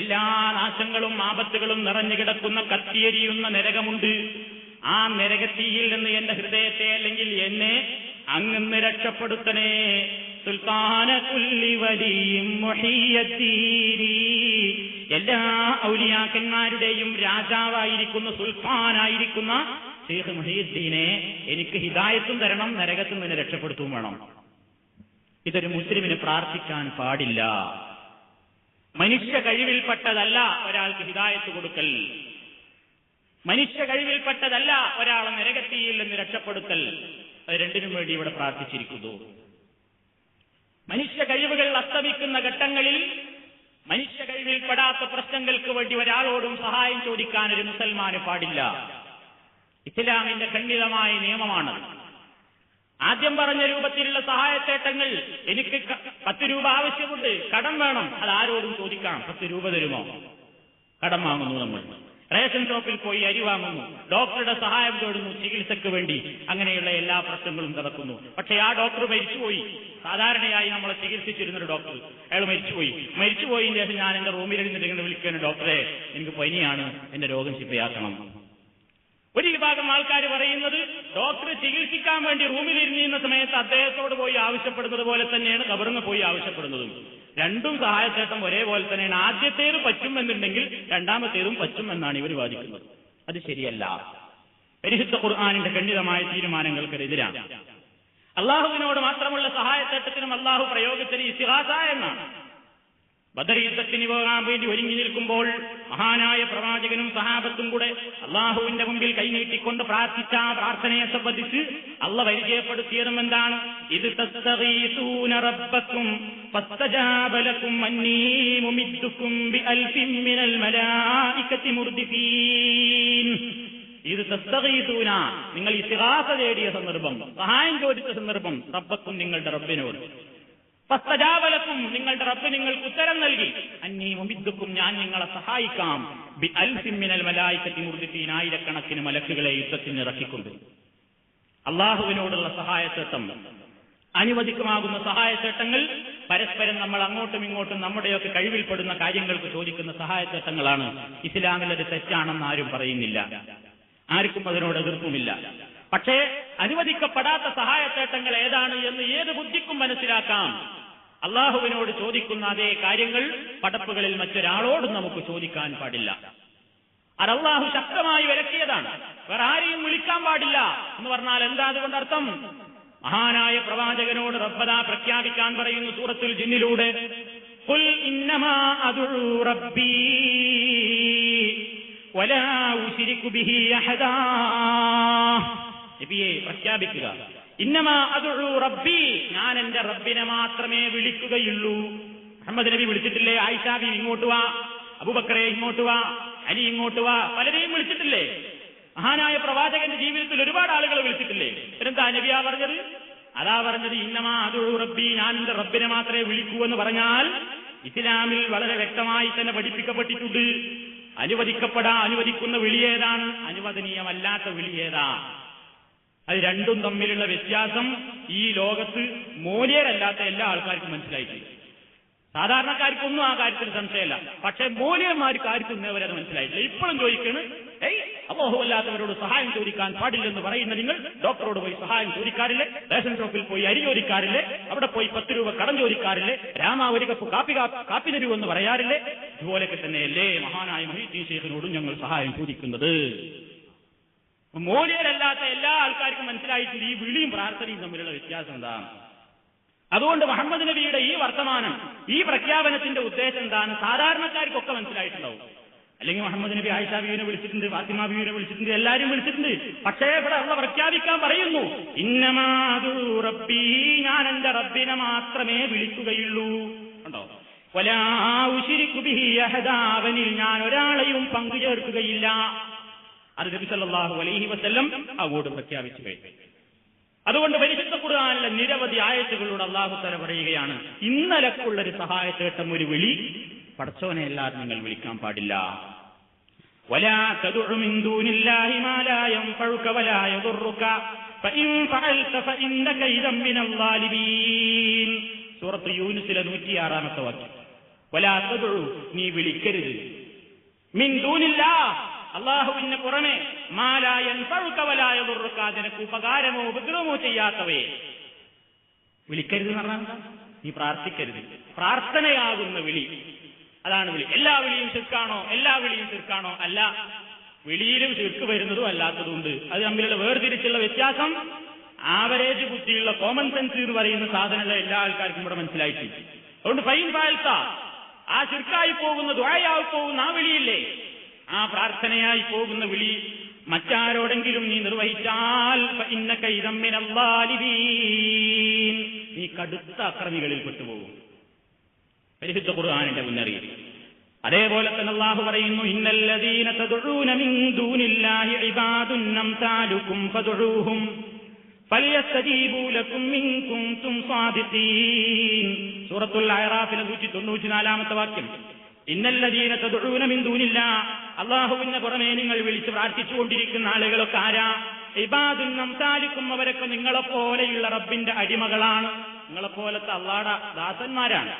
A: എല്ലാ നാശങ്ങളും ആപത്തുകളും നിറഞ്ഞു കിടക്കുന്ന കത്തിയെരിയുന്ന നരകമുണ്ട്. ആ നരകത്തിയിൽ നിന്ന് എന്റെ ഹൃദയത്തെ, അല്ലെങ്കിൽ എന്നെ അങ്ങ് രക്ഷപ്പെടുത്തണേ. സുൽത്താന കുല്ലി വലിയ്യിൻ മുഹിയ്യദ്ദീനി, എല്ലാ ഔലിയാക്കന്മാരുടെയും രാജാവായിരിക്കുന്ന, സുൽത്താനായിരിക്കുന്ന ശൈഖ് മുഹീദ്ദീനെ എനിക്ക് ഹിദായത്തും തരണം, നരകത്തിൽ നിന്ന് രക്ഷപ്പെടുത്തുകയും വേണം. ഇതൊരു മുസ്ലിമിന് പ്രാർത്ഥിക്കാൻ പാടില്ല. മനുഷ്യ കഴിവിൽപ്പെട്ടതല്ല ഒരാൾക്ക് ഹിദായത്ത് കൊടുക്കൽ, മനുഷ്യ കഴിവിൽപ്പെട്ടതല്ല ഒരാളെ നരകത്തിയിൽ നിന്ന് രക്ഷപ്പെടുത്തൽ. അത് രണ്ടിനും വേണ്ടി ഇവിടെ പ്രാർത്ഥിച്ചിരിക്കുന്നു. മനുഷ്യ കഴിവുകൾ അസ്തമിക്കുന്ന ഘട്ടങ്ങളിൽ മനുഷ്യ കഴിവിൽപ്പെടാത്ത പ്രശ്നങ്ങൾക്ക് വേണ്ടി ഒരാളോടും സഹായം ചോദിക്കാൻ ഒരു മുസൽമാന് പാടില്ല. ഇസ്ലാമിന്റെ ഖണ്ഡിതമായ നിയമമാണ്. ആദ്യം പറഞ്ഞ രൂപത്തിലുള്ള സഹായത്തേട്ടങ്ങൾ, എനിക്ക് 10 രൂപ ആവശ്യമുണ്ട്, കടം വേണം, അത് ആരോടും ചോദിക്കാം. 10 രൂപ തരുമോ? കടം വാങ്ങുന്നു, നമ്മൾ റേഷൻ ഷോപ്പിൽ പോയി അരി വാങ്ങുന്നു, ഡോക്ടറുടെ സഹായം തേടുന്നു ചികിത്സയ്ക്ക് വേണ്ടി, അങ്ങനെയുള്ള എല്ലാ പ്രശ്നങ്ങളും നടക്കുന്നു. പക്ഷേ ആ ഡോക്ടർ മരിച്ചുപോയി. സാധാരണയായി നമ്മളെ ചികിത്സിച്ചിരുന്നൊരു ഡോക്ടർ, അയാൾ മരിച്ചുപോയതിന് ശേഷം ഞാൻ എന്റെ റൂമിലിരുന്നിട്ട് ഇങ്ങനെ വിളിക്കുന്നു, ഡോക്ടറെ എനിക്ക് പനിയാണ്, എന്റെ രോഗം ശിപ്പയാക്കണം. ഒരു വിഭാഗം ആൾക്കാർ പറയുന്നത് ഡോക്ടർ ചികിത്സിക്കാൻ വേണ്ടി റൂമിലിരുന്നിരുന്ന സമയത്ത് അദ്ദേഹത്തോട് പോയി ആവശ്യപ്പെടുന്നത് പോലെ തന്നെയാണ് ഖബറിന് പോയി ആവശ്യപ്പെടുന്നതും. രണ്ടും സഹായത്തേട്ടം ഒരേപോലെ തന്നെയാണ്. ആദ്യത്തേത് പറ്റും എന്നുണ്ടെങ്കിൽ രണ്ടാമത്തേതും പറ്റും എന്നാണ് ഇവർ വാദിക്കുന്നത്. അത് ശരിയല്ല. പരിശുദ്ധ ഖുർആനിന്റെ ഖണ്ഡിതമായ തീരുമാനങ്ങൾക്കെതിരാണ്. അള്ളാഹുവിനോട് മാത്രമുള്ള സഹായത്തേട്ടത്തിനും അള്ളാഹു പ്രയോഗിച്ചത് ഇസ്തിഗാസ എന്നാണ്. ബദർ യുദ്ധത്തിന് പോകാൻ വേണ്ടി ഒരുങ്ങി നിൽക്കുമ്പോൾ മഹാനായ പ്രവാചകനും സഹാബത്തും കൂടെ അള്ളാഹുവിന്റെ മുമ്പിൽ കൈനീട്ടിക്കൊണ്ട് പ്രാർത്ഥിച്ച പ്രാർത്ഥനയെ സംബന്ധിച്ച് അള്ളാഹ് പരിചയപ്പെടുത്തിയതും എന്താണ്? ഇത് തസ്തഗീസൂന റബ്ബക്കും ഫസ്തജാബ ലക്കും അന്നീ മുമിദ്ദുക്കും ബിഅൽഫിൻ മിനൽ മലായികതി മുർദിഫീൻ. ഇത് തസ്തഗീസൂന, നിങ്ങൾ ഇസ്തിഗാസ തേടിയ സന്ദർഭം, സഹായം ചോദിച്ച സന്ദർഭം, റബ്ബക്കും നിങ്ങളുടെ റബ്ബിനോട്, ഫസ്തജാബലക്കും നിങ്ങളുടെ റബ്ബ് നിങ്ങൾക്ക് ഉത്തരം നൽകി, അന്നീ മുമിദ്ദുക്കും ഞാൻ നിങ്ങളെ സഹായിക്കാം, ബിഅൽഫിൻ മിനൽ മലായികതി മുർദിഫീൻ, ആയിരക്കണക്കിന് മലക്കുകളെ യുദ്ധത്തിന് ഇറക്കിക്കൊണ്ട്. അള്ളാഹുവിനോടുള്ള സഹായത്തേട്ടം, അനുവദിക്കുമാകുന്ന സഹായത്തേട്ടങ്ങൾ പരസ്പരം നമ്മൾ അങ്ങോട്ടും ഇങ്ങോട്ടും നമ്മുടെയൊക്കെ കഴിവിൽപ്പെടുന്ന കാര്യങ്ങൾക്ക് ചോദിക്കുന്ന സഹായത്തേട്ടങ്ങളാണ്. ഇസ്ലാമിൽ അത് തെറ്റാണെന്ന് ആരും പറയുന്നില്ല, ആർക്കും അതിനോട് എതിർപ്പുമില്ല. പക്ഷേ അനുവദിക്കപ്പെടാത്ത സഹായത്തേട്ടങ്ങൾ ഏതാണ് എന്ന് ഏത് ബുദ്ധിക്കും മനസ്സിലാക്കാം. അള്ളാഹുവിനോട് ചോദിക്കുന്ന അതേ കാര്യങ്ങൾ പടപ്പുകളിൽ മറ്റൊരാളോടും നമുക്ക് ചോദിക്കാൻ പാടില്ല. അത് അള്ളാഹു ശക്തമായി വിലക്കിയതാണ്. വേറെ ആരെയും വിളിക്കാൻ പാടില്ല എന്ന് പറഞ്ഞാൽ എന്താ അതുകൊണ്ട് അർത്ഥം? മഹാനായ പ്രവാചകനോട് റബ്ബദാ പ്രഖ്യാപിക്കാൻ പറയുന്നു സൂറത്തുൽ ജിന്നിലൂടെ, ഖുൽ ഇന്നമാ അദഉ റബ്ബീ വലാ ഉശ്രികു ബിഹി അഹദാ. നബിയെ പ്രഖ്യാപിക്കുക, ഇന്നമാ അദഉ റബ്ബി, ഞാൻ എന്റെ റബ്ബിനെ മാത്രമേ വിളിക്കുകയുള്ളൂ. മുഹമ്മദ് നബി വിളിച്ചിട്ടില്ലേ? ആയിഷ ബീവി ഇങ്ങോട്ട് വാ, അബൂബക്കറെ ഇങ്ങോട്ട് വാ, അലി ഇങ്ങോട്ട് വാ, പലരെയും വിളിച്ചിട്ടില്ലേ? മഹാനായ പ്രവാചകന്റെ ജീവിതത്തിൽ ഒരുപാട് ആളുകളെ വിളിച്ചിട്ടില്ലേ? എന്താ നബിയാ പറഞ്ഞത്? അതാ പറഞ്ഞത് ഇന്നമാ അദഉ റബ്ബി, ഞാൻ എന്റെ റബ്ബിനെ മാത്രമേ വിളിക്കൂ എന്ന് പറഞ്ഞാൽ ഇസ്ലാമിൽ വളരെ വ്യക്തമായി തന്നെ പഠിപ്പിക്കപ്പെട്ടിട്ടുണ്ട്. അനുവദിക്കുന്ന വിളിയേതാണ്, അനുവദനീയമല്ലാത്ത വിളിയേതാ. അത് രണ്ടും തമ്മിലുള്ള വ്യത്യാസം ഈ ലോകത്ത് മോലിയരല്ലാത്ത എല്ലാ ആൾക്കാർക്കും മനസ്സിലായിട്ടില്ല. സാധാരണക്കാർക്കൊന്നും ആ കാര്യത്തിൽ സംശയമല്ല. പക്ഷെ മോലിയന്മാർക്ക് ആർക്കും ഇന്നേവരെ മനസ്സിലായിട്ടില്ല. ഇപ്പോഴും ചോദിക്കണം, അല്ലാഹു അല്ലാത്തവരോട് സഹായം ചോദിക്കാൻ പാടില്ലെന്ന് പറയുന്ന നിങ്ങൾ ഡോക്ടറോട് പോയി സഹായം ചോദിക്കാറില്ലേ? റേഷൻ ഷോപ്പിൽ പോയി അരി ചോദിക്കാറില്ലേ? അവിടെ പോയി 10 രൂപ കടം ചോദിക്കാറില്ലേ? രാമ ഒരു കപ്പ് കാപ്പി തരുമെന്ന് പറയാറില്ലേ? ഇതുപോലെയൊക്കെ തന്നെയല്ലേ മഹാനായ മുഹീദ്ദീൻ ശൈഖിനോടും ഞങ്ങൾ സഹായം ചോദിക്കുന്നത്. മോലിയരല്ലാത്ത എല്ലാ ആൾക്കാർക്കും മനസ്സിലായിട്ടുണ്ട് ഈ വിളിയും പ്രാർത്ഥനയും തമ്മിലുള്ള വ്യത്യാസം എന്താണ്. അതുകൊണ്ട് മുഹമ്മദ് നബിയുടെ ഈ വർത്തമാനം, ഈ പ്രഖ്യാപനത്തിന്റെ ഉദ്ദേശം എന്താണ് സാധാരണക്കാർക്കൊക്കെ മനസ്സിലായിട്ടുണ്ടാവും. അല്ലെങ്കിൽ മുഹമ്മദ് നബി ആയിഷ ബീവിനെ വിളിച്ചിട്ടുണ്ട്, ഫാത്തിമ ബീവിനെ വിളിച്ചിട്ടുണ്ട്, എല്ലാവരും വിളിച്ചിട്ടുണ്ട്. പക്ഷേ ഇവിടെ അള്ളാഹ് പ്രഖ്യാപിക്കാൻ പറയുന്നു, ഇന്നമാ അദഉ റബ്ബി, ഞാൻ എന്റെ റബ്ബിനെ മാത്രമേ വിളിക്കുകയുള്ളൂ. കണ്ടോ? വലാ ഉശ്രികു ബിഹി അഹദാ, അവനിൽ ഞാൻ ഒരാളെയും പങ്കു ചേർക്കുകയില്ല. അത് നബി സല്ലല്ലാഹു അലൈഹി വസല്ലം അങ്ങോട്ട് പ്രഖ്യാപിച്ചു കഴിഞ്ഞു. അതുകൊണ്ട് പരിശുദ്ധ ഖുർആനിലെ നിരവധി ആയത്തുകളിലൂടെ അല്ലാഹു തആല പറയുകയാണ്, ഇന്നലക്കുള്ളൊരു സഹായത്തേട്ടം, ഒരു വിളി, പടച്ചവനെ അല്ലാതെ നിങ്ങൾ വിളിക്കാൻ പാടില്ല. വലാ തദ്ഉ മിൻ ദൂനില്ലാഹി മാ ലാ യൻഫഉക വലാ യദുറുക ഫഇൻ ഫഅൽത ഫഇന്നക ഇദൻ മിനൽ ളാലിബീൻ. സൂറത്ത് യൂനുസിലെ 106-ാമത്തെ വാക്യം. വലാ തദ്ഉ, നീ വിളിക്കരുത്, മിൻ ദൂനില്ലാഹ്, അല്ലാഹുവിന് പുറമെ, മാ ലാ യൻഫഉക വലാ യദുറുക, നിനക്ക് ഉപകാരമോ ഉപദ്രവമോ ചെയ്യാത്തവയെ വിളിക്കരുത് എന്ന് പറഞ്ഞാൽ നീ പ്രാർത്ഥിക്കരുത്. പ്രാർത്ഥനയാകുന്ന വിളി, അതാണ് വിളി. എല്ലാ വിളിയും ശിർക്കാണോ? എല്ലാ വിളിയും ശിർക്കാണോ? അല്ല. വിളിയിലും ശിർക്ക് വരുന്നതും അല്ലാത്തതുണ്ട്. അത് തമ്മിലുള്ള വേർതിരിച്ചുള്ള വ്യത്യാസം ആവറേജ് ബുദ്ധിയുള്ള കോമൺ സെൻസ് എന്ന് പറയുന്ന സാധനമുള്ള എല്ലാ ആൾക്കാർക്കും ഇവിടെ മനസ്സിലായിട്ടില്ല. അതുകൊണ്ട് ഫൈൻ ഫാൽത്ത ആ ശിർക്കായി പോകുന്ന ദുആയായി പോകുന്ന ആ വിളിയില്ലേ, ആ പ്രാർത്ഥനയായി പോകുന്ന വിളി മറ്റാരോടെങ്കിലും നീ നിർവഹിച്ചാൽ ഫഇന്നക ഇദം മിനൽ ളാലിബീൻ, നീ കടുത്ത അക്രമികളിൽ പെട്ടുപോകും. പരിശുദ്ധ ഖുർആനിന്റെ മുന്നറിയിപ്പ്. അതേപോലെ തന്നെ അല്ലാഹു പറയുന്നു, ഇന്നല്ലദീന തദ്ഊന മിൻ ദൂനില്ലാഹി ഇബാദുൻ അംസാലുകും ഫദ്ഊഹും ഫൽയസ്തജീബൂ ലക്കും ഇൻ കുൻതും സാദിഖീൻ. സൂറത്തുൽ അഅറാഫിലെ 194-ാമത്തെ വാക്യം. ഇന്നല്ലദീന തദ്ഊന മിൻ ദൂനില്ലാഹ്, അല്ലാഹുവിന് പുറമേ നിങ്ങൾ വിളിച്ച് പ്രാർത്ഥിച്ചുകൊണ്ടിരിക്കുന്ന ആളുകളൊക്കെ ആരാ? ഇബാദുൻ അംസാലുകും, അവരൊക്കെ നിങ്ങളെപ്പോലെയുള്ള റബ്ബിന്റെ അടിമകളാണ്, നിങ്ങളെപ്പോലത്തെ അല്ലാഹുടെ ദാസന്മാരാണ്.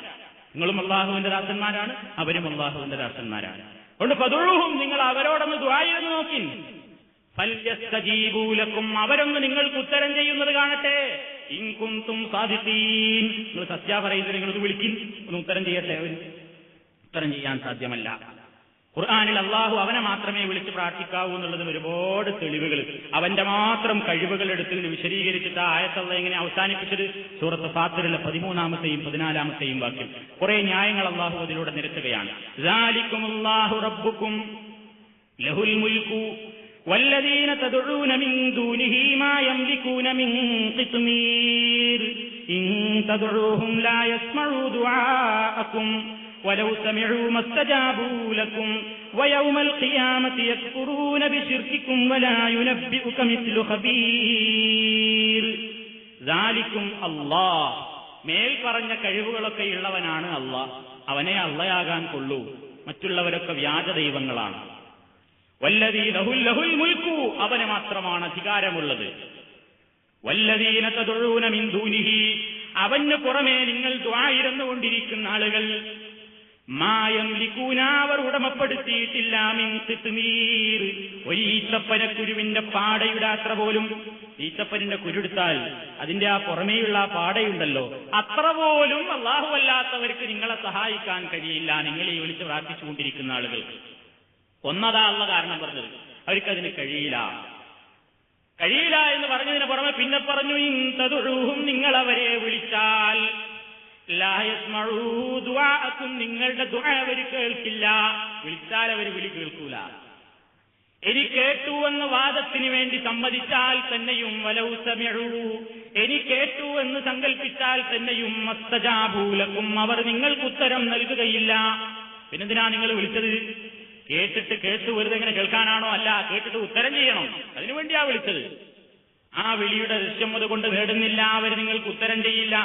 A: നിങ്ങളും അല്ലാഹുവിന്റെ ദാസന്മാരാണ്, അവരും അല്ലാഹുവിന്റെ ദാസന്മാരാണ്. അതുകൊണ്ട് ഫദ്ഊഹും, നിങ്ങൾ അവരോടൊന്ന് ദുആ ചെയ്ത് നോക്കി. ഫൽയസ്തജീബൂ ലക്കും, അവരൊന്ന് നിങ്ങൾക്ക് ഉത്തരം ചെയ്യുന്നത് കാണട്ടെ. ഇൻ കുൻതും സാദിഖീൻ, നിങ്ങൾ സത്യ പറയുന്നത് നിങ്ങളത് വിളിക്കും, ഒന്ന് ഉത്തരം ചെയ്യട്ടെ. ഉത്തരം ചെയ്യാൻ സാധ്യമല്ല. ഖുർആനിൽ അല്ലാഹു അവനെ മാത്രമേ വിളിച്ച് പ്രാർത്ഥിക്കാവൂ എന്നുള്ളതിന് ഒരുപാട് തെളിവുകൾ, അവന്റെ മാത്രം കഴിവുകൾ എടുത്ത് വിശദീകരിച്ചിട്ട് ആയത്തുള്ള എങ്ങനെ അവസാനിപ്പിച്ചത് സൂറത്ത് ഫാത്തിറിലെ 13-ാമത്തെയും 14-ാമത്തെയും വാക്യം. കുറെ ന്യായങ്ങൾ അല്ലാഹു അതിലൂടെ നിരത്തുകയാണ്. ദാലികുമുല്ലാഹു റബ്ബുക്കും ലഹുൽ മുൽക്കു വല്ലദീന തദ്ഊന മിൻ ദൂനിഹി മാ യംലികൂന മിൻ ഖിത്മീർ ഇൻ തദ്ഊഹും ലാ യസ്മഉ ദുആഅക്കും വലൗ സമിഉ മസ്തജാബൂ ലക്കും വയൗമൽ ഖിയാമത്തി യക്ഫുറൂന ബിശിർകിക്കും വലാ യുനബ്ബിഉക മിസ്ലു ഖബീർ. ദാലികും അല്ലാഹ്, മേൽ പറഞ്ഞ കഴിവുകളൊക്കെ ഉള്ളവനാണ് അല്ലാഹ്, അവനെ അള്ളയാകാൻ കൊള്ളൂ, മറ്റുള്ളവരൊക്കെ വ്യാജ ദൈവങ്ങളാണ്. വല്ലദീ ലഹുൽ മുൽക്കു, അവന് മാത്രമാണ് അധികാരമുള്ളത്. വല്ലദീന തദ്ഊന മിൻ ദൂനിഹി, അവന് പുറമേ നിങ്ങൾ ദുആ ഇരുന്നുകൊണ്ടിരിക്കുന്ന ആളുകൾ മാ യംലികൂന, അവർ ഉടമപ്പെടുത്തിയിട്ടില്ല മിൻ ഖിത്മീർ, ഒരു ഈത്തപ്പനക്കുരുവിന്റെ പാടയുടെ അത്ര പോലും. ഈത്തപ്പനിന്റെ കുരുടുത്താൽ അതിന്റെ ആ പുറമേയുള്ള ആ പാടയുണ്ടല്ലോ, അത്ര പോലും അല്ലാഹു അല്ലാത്തവർക്ക് നിങ്ങളെ സഹായിക്കാൻ കഴിയില്ല, നിങ്ങൾ ഈ വിളിച്ച് പ്രാർത്ഥിച്ചുകൊണ്ടിരിക്കുന്ന ആളുകൾക്ക്. ഒന്നതാ ഉള്ള കാരണം പറഞ്ഞത്, അവർക്കതിന് കഴിയില്ല. കഴിയില്ല എന്ന് പറഞ്ഞതിന് പുറമെ പിന്നെ പറഞ്ഞു, ഇൻ തദ്ഊഹും, നിങ്ങൾ അവരെ വിളിച്ചാൽ ലാ യസ്മഉ ദുആഅക്കും, നിങ്ങളുടെ ദുആ അവർ കേൾക്കില്ല. വിളിച്ചാൽ അവർ വിളി കേൾക്കൂല. ഇനി കേട്ടു എന്ന് വാദത്തിന് വേണ്ടി സമ്മതിച്ചാൽ തന്നെയും വലൗ സമിഉ, ഇനി കേട്ടു എന്ന് സങ്കല്പിച്ചാൽ തന്നെയും മസ്തജാബൂ ലക്കും, അവർ നിങ്ങൾക്ക് ഉത്തരം നൽകുകയില്ല. പിന്നെന്തിനാ നിങ്ങൾ വിളിച്ചത്? കേട്ടു വെറുതെ എങ്ങനെ കേൾക്കാനാണോ? അല്ല, കേട്ടിട്ട് ഉത്തരം ചെയ്യണം, അതിനുവേണ്ടിയാ വിളിച്ചത്. ആ വിളിയുടെ ദൃശ്യം അതുകൊണ്ട് നേടുന്നില്ല, അവർ നിങ്ങൾക്ക് ഉത്തരം ചെയ്യില്ല.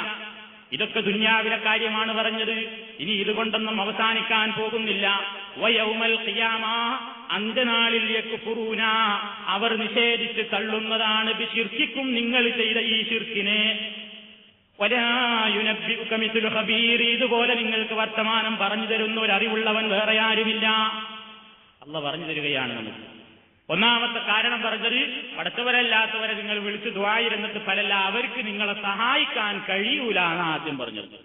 A: ഇതൊക്കെ ദുനിയാവിലെ കാര്യമാണ് പറഞ്ഞത്. ഇനി ഇതുകൊണ്ടൊന്നും അവസാനിക്കാൻ പോകുന്നില്ല. വയൗമൽ ഖിയാമ, അന്ത്യനാളിൽ യക്ഫുറൂന, അവർ നിഷേധിച്ച് തള്ളുന്നതാണ് ബിശിർകിക്കും, നിങ്ങൾ ചെയ്ത ഈ ശിർക്കിനെ. വലാ യുനബ്ബിഉക മിസ്ലു ഖബീർ, ഇതുപോലെ നിങ്ങൾക്ക് വർത്തമാനം പറഞ്ഞു തരുന്ന ഒരു അറിവുള്ളവൻ വേറെ ആരുമില്ല. അല്ലാഹു പറഞ്ഞു തരികയാണ് നമുക്ക്. ഒന്നാമത്തെ കാരണം പറഞ്ഞത്, പടച്ചവരല്ലാത്തവരെ നിങ്ങൾ വിളിച്ച് ദുആ ഇരുന്നിട്ട് ഫലല്ല, അവർക്ക് നിങ്ങളെ സഹായിക്കാൻ കഴിയൂല എന്ന് ആദ്യം പറഞ്ഞത്.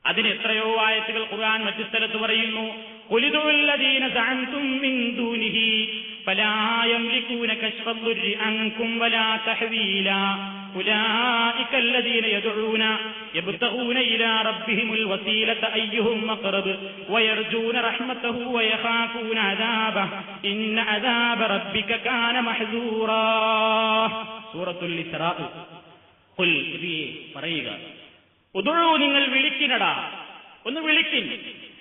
A: അതിന് എത്രയോ ആയത്തുകൾ ഖുർആൻ മറ്റു സ്ഥലത്ത് പറയുന്നു. ഖുലിദുല്ലദീന സഅൻതും മിൻ ദൂനിഹി ഫലാ യംലികൂന കശ്ഫൽ ദുർരി അൻകും വലാ തഹ്വീലാ ഉലൈക الذين يدعون يبتغون إلى ربهم الوسيلة أيهم أقرب ويرجون رحمته ويخافون عذابه إن عذاب ربك كان محذورا. സൂറത്തുൽ ഇസ്രാ. ഖുൽ, പറയുക, ഉദഉ, നിങ്ങൾ വിളിക്കിനടാ, ഒന്ന് വിളിക്കിൻ.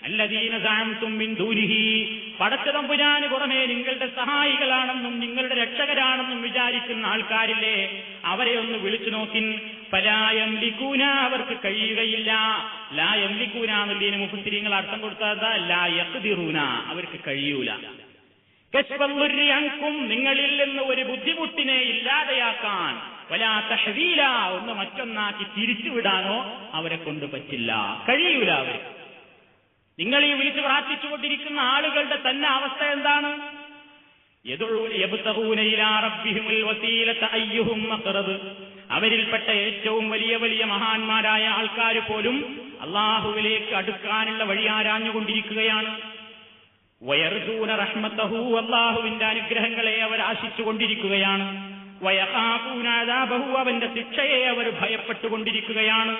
A: അല്ലദീന സഅംതും മിൻ ദൂനിഹി, പടച്ചതമ്പുരാന് പുറമേ നിങ്ങളുടെ സഹായികളാണെന്നും നിങ്ങളുടെ രക്ഷകരാണെന്നും വിചാരിക്കുന്ന ആൾക്കാരില്ലേ, അവരെ ഒന്ന് വിളിച്ചു നോക്കിൻ. ഫലാ യംലികൂന, അവർക്ക് കഴിയുകയില്ല. ലാ യംലികൂന എന്നുള്ളതിന് മുഫസ്സിരീങ്ങൾ അർത്ഥം കൊടുത്തത് ലാ യഖ്ദിറൂന, അവർക്ക് കഴിയൂല. കശ്ഫൽ ദുർരി അൻകും, നിങ്ങളിൽ നിന്ന് ഒരു ബുദ്ധിമുട്ടിനെ ഇല്ലാതെയാക്കാൻ. വലാ തഹ്വീല, ഒന്ന് മറ്റൊന്നാക്കി തിരിച്ചുവിടാനോ അവരെ കൊണ്ട് പറ്റില്ല, കഴിയൂല. അവർ നിങ്ങൾ ഈ വിളിച്ച് പ്രാർത്ഥിച്ചുകൊണ്ടിരിക്കുന്ന ആളുകളുടെ തന്നെ അവസ്ഥ എന്താണ്? യബ്തഗൂന ഇലാ റബ്ബിഹിമുൽ വസീലത അയ്യുഹും അഖ്റബ്, അവരിൽപ്പെട്ട ഏറ്റവും വലിയ വലിയ മഹാന്മാരായ ആൾക്കാർ പോലും അള്ളാഹുവിലേക്ക് അടുക്കാനുള്ള വഴി ആരാഞ്ഞുകൊണ്ടിരിക്കുകയാണ്. വയർജൂന റഹ്മതഹു, അല്ലാഹുവിന്റെ അനുഗ്രഹങ്ങളെ അവർ ആശിച്ചുകൊണ്ടിരിക്കുകയാണ്. വയഖാഫൂന അദാബഹു, അവന്റെ ശിക്ഷയെ അവർ ഭയപ്പെട്ടുകൊണ്ടിരിക്കുകയാണ്.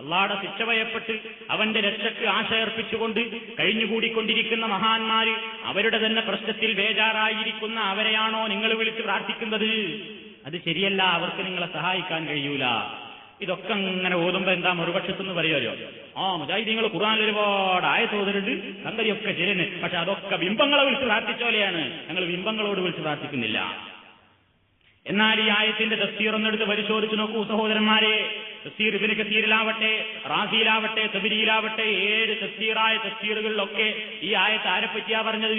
A: അള്ളാഹുടെ ശിക്ഷ ഭയപ്പെട്ട് അവന്റെ രക്ഷയ്ക്ക് ആശയർപ്പിച്ചുകൊണ്ട് കഴിഞ്ഞുകൂടിക്കൊണ്ടിരിക്കുന്ന മഹാന്മാര് അവരുടെ തന്നെ പ്രശ്നത്തിൽ ബേജാറായിരിക്കുന്ന അവരെയാണോ നിങ്ങൾ വിളിച്ച് പ്രാർത്ഥിക്കുന്നത്? അത് ശരിയല്ല, അവർക്ക് നിങ്ങളെ സഹായിക്കാൻ കഴിയൂല. ഇതൊക്കെ അങ്ങനെ ഓതുമ്പോ എന്താ മറുപക്ഷത്തെന്ന് പറയുമല്ലോ, മുജാഹിദീങ്ങൾ ഖുർആനിൽ ഒരുപാട് ആയത്ത് ഓതുന്നുണ്ട്, സംഗതിയൊക്കെ ശരിയാണ്, പക്ഷെ അതൊക്കെ ബിംബങ്ങളെ വിളിച്ച് പ്രാർത്ഥിച്ചോലെയാണ്, ഞങ്ങൾ ബിംബങ്ങളോട് വിളിച്ച് പ്രാർത്ഥിക്കുന്നില്ല. എന്നാൽ ഈ ആയത്തിന്റെ തഫ്സീർ ഒന്നെടുത്ത് പരിശോധിച്ച് നോക്കൂ സഹോദരന്മാരെ. തഫ്സീർ ഇബ്നു കസീറിലാവട്ടെ, റാസിയിലാവട്ടെ, തബ്രീലാവട്ടെ, 7 തഫ്സീറുകളിലൊക്കെ ഈ ആയത്ത് ആരെപ്പറ്റിയാ പറഞ്ഞത്?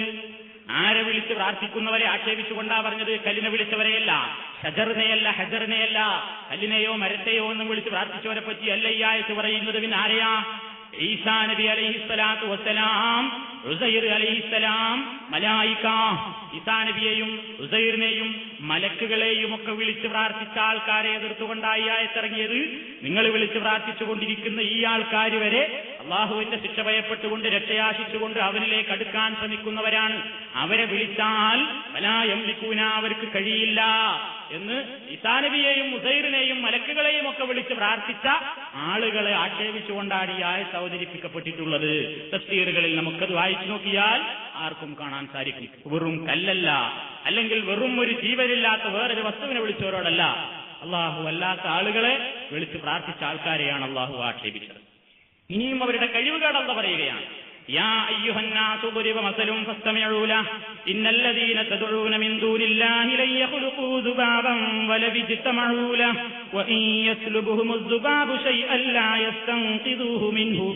A: ആരെ വിളിച്ച് പ്രാർത്ഥിക്കുന്നവരെ ആക്ഷേപിച്ചുകൊണ്ടാ പറഞ്ഞത്. കല്ലിനെ വിളിച്ചവരെയല്ല, ഷജറിനെയല്ല, ഹജറിനെയല്ല, കല്ലിനെയോ മരത്തെയോ ഒന്നും വിളിച്ച് പ്രാർത്ഥിച്ചവരെ പറ്റിയല്ല ഈ ആയത്ത് പറയുന്നത്. പിന്നെ ആരെയാ? ഈസാ നബി അലൈഹിസ്സലാത്തു വസ്സലാം, ഉസൈർ അലൈഹിസ്സലാം, മലായിക, ഈസാ നബിയെയും ഉസൈറിനെയും മലക്കുകളെയും ഒക്കെ വിളിച്ച് പ്രാർത്ഥിച്ച ആൾക്കാരെ എതിർത്തുകൊണ്ടായി ആയത്തിറങ്ങിയത്. നിങ്ങൾ വിളിച്ച് പ്രാർത്ഥിച്ചുകൊണ്ടിരിക്കുന്ന ഈ ആൾക്കാർ വരെ അള്ളാഹുവിന്റെ ശിക്ഷ ഭയപ്പെട്ടുകൊണ്ട് രക്ഷയാശിച്ചുകൊണ്ട് അവനിലേക്ക് അടുക്കാൻ ശ്രമിക്കുന്നവരാണ്. അവരെ വിളിച്ചാൽ വലാ യംലികൂന, അവർക്ക് കഴിയില്ല എന്ന് ഈസാ നബിയെയും ഉസൈറിനെയും മലക്കുകളെയും ഒക്കെ വിളിച്ച് പ്രാർത്ഥിച്ച ആളുകളെ ആക്ഷേപിച്ചുകൊണ്ടാണ് ഈ ആയത്ത് അവതരിപ്പിക്കപ്പെട്ടിട്ടുള്ളത്. തഫ്സീറുകളിൽ നമുക്കത് വായിച്ചു നോക്കിയാൽ ആർക്കും കാണാൻ സാധിക്കും. വെറും കല്ലല്ല, അല്ലെങ്കിൽ വെറും ഒരു ജീവനില്ലാത്ത വേറൊരു വസ്തുവിനെ വിളിച്ചവരോടല്ല, അള്ളാഹു അല്ലാത്ത ആളുകളെ വിളിച്ച് പ്രാർത്ഥിച്ച ആൾക്കാരെയാണ് അള്ളാഹു ആക്ഷേപിച്ചത്. ഇനിയും അവരുടെ കഴിവുകൾ അല്ല പറയുകയാണ്. യാ അയ്യുഹന്നാസു ദുരിബ മസലും ഫസ്തമിഉ ലഹു ഇന്നല്ലദീന തദ്ഉന മിൻ ദൂനില്ലാഹി ലൻ യഖ്ലുഖൂ ദുബാബൻ വലവിജ്തമഉ ലഹു വഇൻ യസ്ലുബുഹുമുദ് ദുബാബു ശൈഅൻ ലാ യസ്തൻഖിദൂഹു മിൻഹു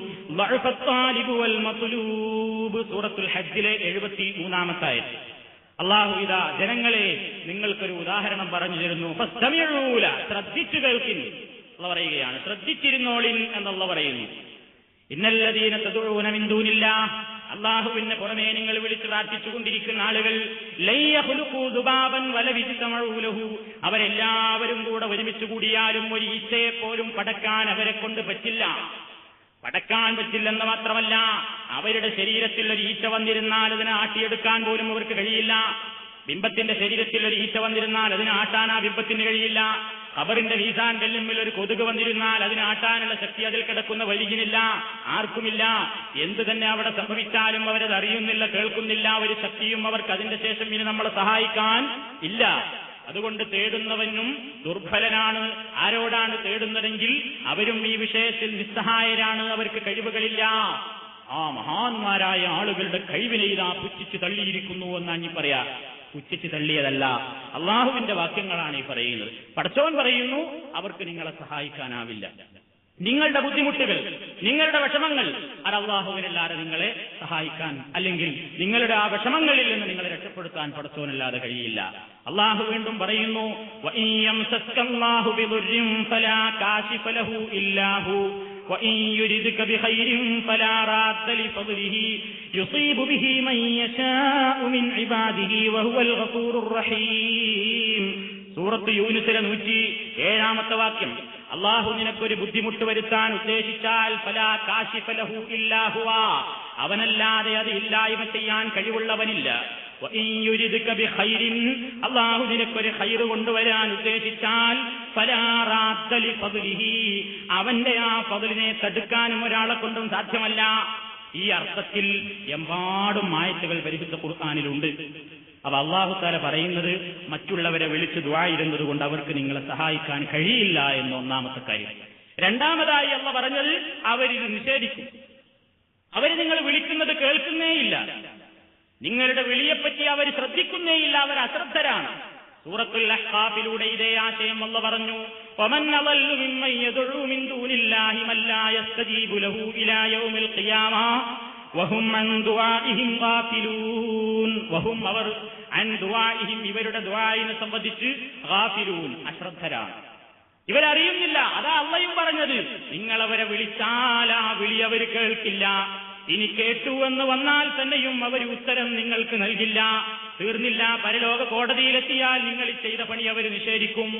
A: ളഅഫത് ത്വാലിബു വൽ മത്ലൂബ്. സൂറത്തുൽ ഹജ്ജിലെ 73-ാമത്തെ ആയത്ത്. അല്ലാഹു ഇതാ ജനങ്ങളെ നിങ്ങൾക്കൊരു ഉദാഹരണം പറഞ്ഞു തരുന്നു. ഫസ്തമിഉ ലഹു, ശ്രദ്ധിച്ചു കേൾക്കിൻ എന്ന് പറയുകയാണ്. ശ്രദ്ധിച്ചിരുന്നോളിൻ എന്നുള്ള പറയുന്നു. ഇന്നല്ലദീന തദ്ഉന മിൻ ദൂനില്ലാഹ്, അല്ലാഹുവിന് പുറമേ നിങ്ങൾ വിളിച്ച് പ്രാർത്ഥിച്ചുകൊണ്ടിരിക്കുന്ന ആളുകൾ ലൻ യഖ്ലുഖൂ ദുബാബൻ വലവിജ്തമഉ ലഹു, അവരെല്ലാവരും കൂടെ ഒരുമിച്ച് കൂടിയാലും ഒരു ഈച്ചയെ പോലും പടക്കാൻ അവരെ കൊണ്ട് പറ്റില്ല. പടക്കാൻ പറ്റില്ലെന്ന് മാത്രമല്ല, അവരുടെ ശരീരത്തിൽ ഒരു ഈച്ച വന്നിരുന്നാൽ അതിനെ ആട്ടിയെടുക്കാൻ പോലും അവർക്ക് കഴിയില്ല. ബിംബത്തിന്റെ ശരീരത്തിൽ ഒരു ഈച്ച വന്നിരുന്നാൽ അതിനെ ആട്ടാൻ ആ ബിംബത്തിന് കഴിയില്ല. ഖബറിന്റെ വീസാൻ കല്ലുമ്മിൽ ഒരു കൊതുക് വന്നിരുന്നാൽ അതിനെ ആട്ടാനുള്ള ശക്തി അതിൽ കിടക്കുന്ന വലിയനില്ല, ആർക്കുമില്ല. എന്തു തന്നെ അവിടെ സംഭവിച്ചാലും അവരത് അറിയുന്നില്ല, കേൾക്കുന്നില്ല. ഒരു ശക്തിയും അവർക്ക് അതിന്റെ ശേഷം ഇനി നമ്മളെ സഹായിക്കാൻ ഇല്ല. അതുകൊണ്ട് തേടുന്നവനും ദുർബലനാണ്. ആരോടാണ് തേടുന്നതെങ്കിൽ അവരും ഈ വിഷയത്തിൽ നിസ്സഹായരാണ്, അവർക്ക് കഴിവുകളില്ല. ആ മഹാന്മാരായ ആളുകളുടെ കഴിവിനെ ഇതാ പുച്ഛിച്ച് തള്ളിയിരിക്കുന്നു എന്നാണ് ഈ പറയാ. പുച്ഛിച്ച് തള്ളിയതല്ല, അള്ളാഹുവിന്റെ വാക്യങ്ങളാണ് ഈ പറയുന്നത്. പടച്ചോൻ പറയുന്നു അവർക്ക് നിങ്ങളെ സഹായിക്കാനാവില്ല. നിങ്ങളുടെ ബുദ്ധിമുട്ടുകൾ, നിങ്ങളുടെ വിഷമങ്ങൾ, അത് അള്ളാഹുവിനല്ലാതെ നിങ്ങളെ സഹായിക്കാൻ, അല്ലെങ്കിൽ നിങ്ങളുടെ ആ വിഷമങ്ങളിൽ നിന്ന് നിങ്ങളെ രക്ഷപ്പെടുത്താൻ പടച്ചോനല്ലാതെ കഴിയില്ല. അള്ളാഹു വീണ്ടും പറയുന്നു, വഇൻ യംസസ്കല്ലാഹു ബിദുർരിൻ ഫലാ കാശിഫ ലഹു ഇല്ലാ ഹു വഇൻ യുരിദ്ക ബിഖൈരിൻ ഫലാ റാദ്ദ ലിഫദ്ലിഹി യുസീബു ബിഹി മൻ യശാഉ മിൻ ഇബാദിഹി വഹുവൽ ഗഫൂറുർ റഹീം. സൂറത്ത് യൂനുസിലെ 107-ാമത്തെ വാക്യം. അള്ളാഹു നിനക്കൊരു ബുദ്ധിമുട്ട് വരുത്താൻ ഉദ്ദേശിച്ചാൽ ഫലാ കാശിഫ ലഹു ഇല്ലാ ഹുവ, അവനല്ലാതെ അത് ഇല്ലായ്മ ചെയ്യാൻ കഴിവുള്ളവനില്ല. വഇൻ യുരിദ്ക ബിഖൈരിൻ, അള്ളാഹു നിനക്കൊരു ഖൈർ കൊണ്ടുവരാൻ ഉദ്ദേശിച്ചാൽ ഫലാ റാദ്ദ ലിഫദ്ലിഹി, അവന്റെ ആ ഫദ്ലിനെ തടുക്കാനും ഒരാളെ കൊണ്ടും സാധ്യമല്ല. ഈ അർത്ഥത്തിൽ എമ്പാടും ആയത്തുകൾ പരിശുദ്ധ ഖുർആനിലുണ്ട്. അപ്പൊ അല്ലാഹു തആല പറയുന്നത് മറ്റുള്ളവരെ വിളിച്ച് ദുആ ഇടുന്നത് കൊണ്ട് അവർക്ക് നിങ്ങളെ സഹായിക്കാൻ കഴിയില്ല എന്ന ഒന്നാമത്തെ കാര്യം. രണ്ടാമതായി അല്ലാഹു പറഞ്ഞത് അവരിത് നിഷേധിക്കും. അവർ നിങ്ങൾ വിളിക്കുന്നത് കേൾക്കുന്നേയില്ല, നിങ്ങളുടെ വിളിയെപ്പറ്റി അവർ ശ്രദ്ധിക്കുന്നേയില്ല, അവർ അശ്രദ്ധരാണ്. സൂറത്തുൽ അഹ്ഖാഫിലൂടെ ഇതേ ആശയം അല്ലാഹു പറഞ്ഞു, വമൻ അളല്ലു മിമ്മൻ യദ്ഉ മിൻ ദൂനില്ലാഹി മൻ ലാ യസ്തജീബു ലഹു ഇലാ യൗമിൽ ഖിയാമ വഹും അൻ ദുആഇഹിം ഗാഫിലൂൻ. വഹും അവർ അൻ ദുആഇഹിം ഇവരുടെ ദുആയിനെ സംബന്ധിച്ച് ഗാഫിലൂൻ അശ്രദ്ധരാണ്, ഇവരറിയുന്നില്ല. അതാ അള്ളയും പറഞ്ഞത്, നിങ്ങളവരെ വിളിച്ചാൽ ആ വിളി അവർ കേൾക്കില്ല. ഇനി കേട്ടു എന്ന് വന്നാൽ തന്നെയും അവർ ഉത്തരം നിങ്ങൾക്ക് നൽകില്ല. തീർന്നില്ല, പരലോക കോടതിയിലെത്തിയാൽ നിങ്ങൾ ചെയ്ത പണി അവർ നിഷേധിക്കും.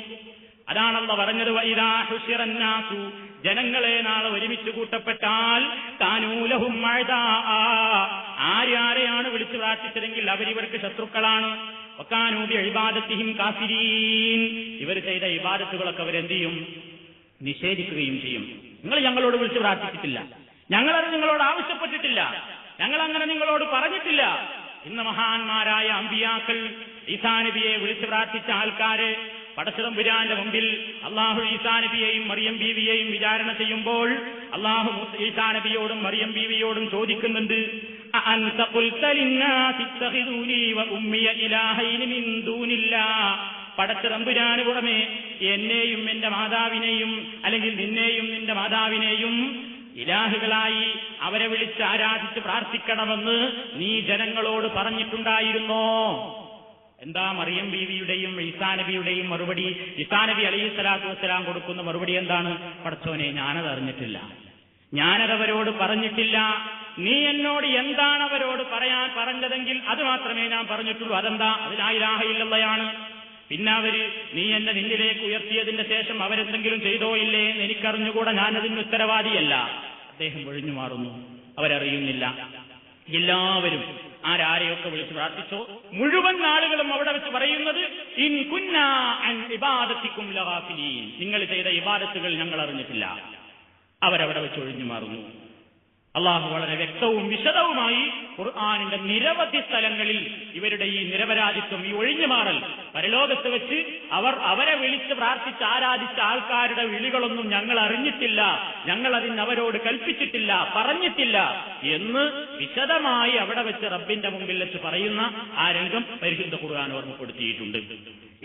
A: അതാണല്ലോ പറഞ്ഞത്, വഇദാ ഹുശിറന്നാസു, ജനങ്ങളെ നാളെ ഒരുമിച്ച് കൂട്ടപ്പെട്ടാൽ കാനൂ ലഹും അഅദാ, ആ ആരെയാണ് വിളിച്ചു പ്രാർത്ഥിച്ചതെങ്കിൽ അവരിവർക്ക് ശത്രുക്കളാണ്. വകാനൂ ബിഇബാദത്തിഹിം കാഫിരീൻ. ഇവർ ചെയ്ത ഇബാദത്തുകളൊക്കെ അവരെന്ത് ചെയ്യും? നിഷേധിക്കുകയും ചെയ്യും. നിങ്ങൾ ഞങ്ങളോട് വിളിച്ചു പ്രാർത്ഥിച്ചിട്ടില്ല, ഞങ്ങളത് നിങ്ങളോട് ആവശ്യപ്പെട്ടിട്ടില്ല, ഞങ്ങൾ അങ്ങനെ നിങ്ങളോട് പറഞ്ഞിട്ടില്ല. ഇന്ന് മഹാന്മാരായ അമ്പിയാക്കൾ ഈസാ നബിയെ വിളിച്ചു പ്രാർത്ഥിച്ച ആൾക്കാര് പടച്ചതമ്പുരാന്റെ മുമ്പിൽ അള്ളാഹു ഈസാ നബിയെയും മറിയം ബീവിയെയും വിചാരണ ചെയ്യുമ്പോൾ അള്ളാഹു ഈസാ നബിയോടും മറിയം ബീവിയോടും ചോദിക്കുന്നുണ്ട്, അഅൻത ഖുൽത ലിന്നാസി ഇത്തഖിദൂനി വ ഉമ്മിയ ഇലാഹൈനി മിൻ ദൂനില്ലാഹ്. പടച്ചതമ്പുരാന് പുറമെ എന്നെയും എന്റെ മാതാവിനെയും, അല്ലെങ്കിൽ നിന്നെയും നിന്റെ മാതാവിനെയും ഇലാഹുകളായി അവരെ വിളിച്ച് ആരാധിച്ച് പ്രാർത്ഥിക്കണമെന്ന് നീ ജനങ്ങളോട് പറഞ്ഞിട്ടുണ്ടായിരുന്നോ? എന്താ മറിയം ബീവിയുടെയും ഈസാ നബിയുടെയും മറുപടി? ഈസാ നബി അലൈഹിസ്സലാത്തു വസ്സലാം കൊടുക്കുന്ന മറുപടി എന്താണ്? പടച്ചോനെ, ഞാനത് അറിഞ്ഞിട്ടില്ല, ഞാനതവരോട് പറഞ്ഞിട്ടില്ല. നീ എന്നോട് എന്താണ് അവരോട് പറയാൻ പറഞ്ഞതെങ്കിൽ അത് മാത്രമേ ഞാൻ പറഞ്ഞിട്ടുള്ളൂ. അതെന്താ? അത് ലാ ഇലാഹ ഇല്ലല്ലാഹയാണ്. പിന്നെ അവര് നീ എന്നെ നിന്നിലേക്ക് ഉയർത്തിയതിന്റെ ശേഷം അവരെന്തെങ്കിലും ചെയ്തോ ഇല്ലേ എന്ന് എനിക്കറിഞ്ഞുകൂടാ, ഞാനതിന് ഉത്തരവാദിയല്ല. അദ്ദേഹം ഒഴിഞ്ഞു മാറുന്നു, അവരറിയുന്നില്ല. എല്ലാവരും ആരാരെയൊക്കെ വിളിച്ച് പ്രാർത്ഥിച്ചോ മുഴുവൻ ആളുകളും അവിടെ വെച്ച് പറയുന്നത്, ഇൻ കുന്നാ അൻ ഇബാദത്തിക്കും ലഗാഫിലീൻ, നിങ്ങൾ ചെയ്ത ഇബാദത്തുകൾ ഞങ്ങൾ അറിഞ്ഞിട്ടില്ല. അവരവിടെ വെച്ച് ഒഴിഞ്ഞു മാറുന്നു. അള്ളാഹു വളരെ വ്യക്തവും വിശദവുമായി ഖുർആനിന്റെ നിരവധി സ്ഥലങ്ങളിൽ ഇവരുടെ ഈ നിരപരാധിത്വം, ഈ ഒഴിഞ്ഞുമാറൽ, പരലോകത്ത് വെച്ച് അവരെ വിളിച്ച് പ്രാർത്ഥിച്ച് ആരാധിച്ച ആൾക്കാരുടെ വിളികളൊന്നും ഞങ്ങൾ അറിഞ്ഞിട്ടില്ല, ഞങ്ങൾ അതിന് അവരോട് കൽപ്പിച്ചിട്ടില്ല, പറഞ്ഞിട്ടില്ല എന്ന് വിശദമായി അവിടെ വെച്ച് റബ്ബിന്റെ മുമ്പിൽ വെച്ച് പറയുന്ന ആ രംഗം പരിശുദ്ധ ഖുർആൻ ഓർമ്മപ്പെടുത്തിയിട്ടുണ്ട്.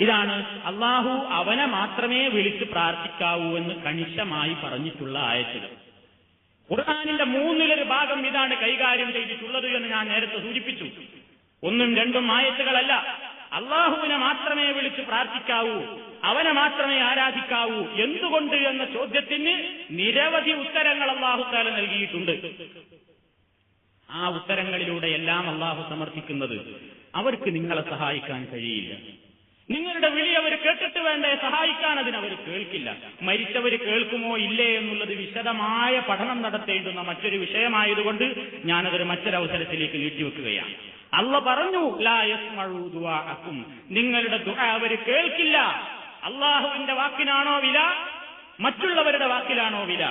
A: ഇതാണ് അള്ളാഹു അവനെ മാത്രമേ വിളിച്ച് പ്രാർത്ഥിക്കാവൂ എന്ന് കണിശമായി പറഞ്ഞിട്ടുള്ള ആയത്തുകൾ. ഖുർആനിന്റെ മൂന്നിലൊരു ഭാഗം ഇതാണ് കൈകാര്യം ചെയ്തിട്ടുള്ളത് എന്ന് ഞാൻ നേരത്തെ സൂചിപ്പിച്ചു. ഒന്നും രണ്ടും ആയത്തുകളല്ല. അള്ളാഹുവിനെ മാത്രമേ വിളിച്ച് പ്രാർത്ഥിക്കാവൂ, അവനെ മാത്രമേ ആരാധിക്കാവൂ. എന്തുകൊണ്ട് എന്ന ചോദ്യത്തിന് നിരവധി ഉത്തരങ്ങൾ അള്ളാഹു തആല നൽകിയിട്ടുണ്ട്. ആ ഉത്തരങ്ങളിലൂടെയെല്ലാം അള്ളാഹു സമർത്ഥിക്കുന്നത് അവർക്ക് നിങ്ങളെ സഹായിക്കാൻ കഴിയില്ല, നിങ്ങളുടെ വിളി അവർ കേട്ടിട്ട് വേണ്ടേ സഹായിക്കാൻ, അതിനവർ കേൾക്കില്ല. മരിച്ചവർ കേൾക്കുമോ ഇല്ലേ എന്നുള്ളത് വിശദമായ പഠനം നടത്തേണ്ടുന്ന മറ്റൊരു വിഷയമായതുകൊണ്ട് ഞാനതൊരു മറ്റൊരവസരത്തിലേക്ക് നീട്ടിവെക്കുകയാണ്. അള്ളാഹു പറഞ്ഞു, ലാ യസ്മഉ ദുആഅക്കും, നിങ്ങളുടെ ദുആ അവർ കേൾക്കില്ല. അള്ളാഹുവിന്റെ വാക്കിനാണോ വില, മറ്റുള്ളവരുടെ വാക്കിലാണോ വില?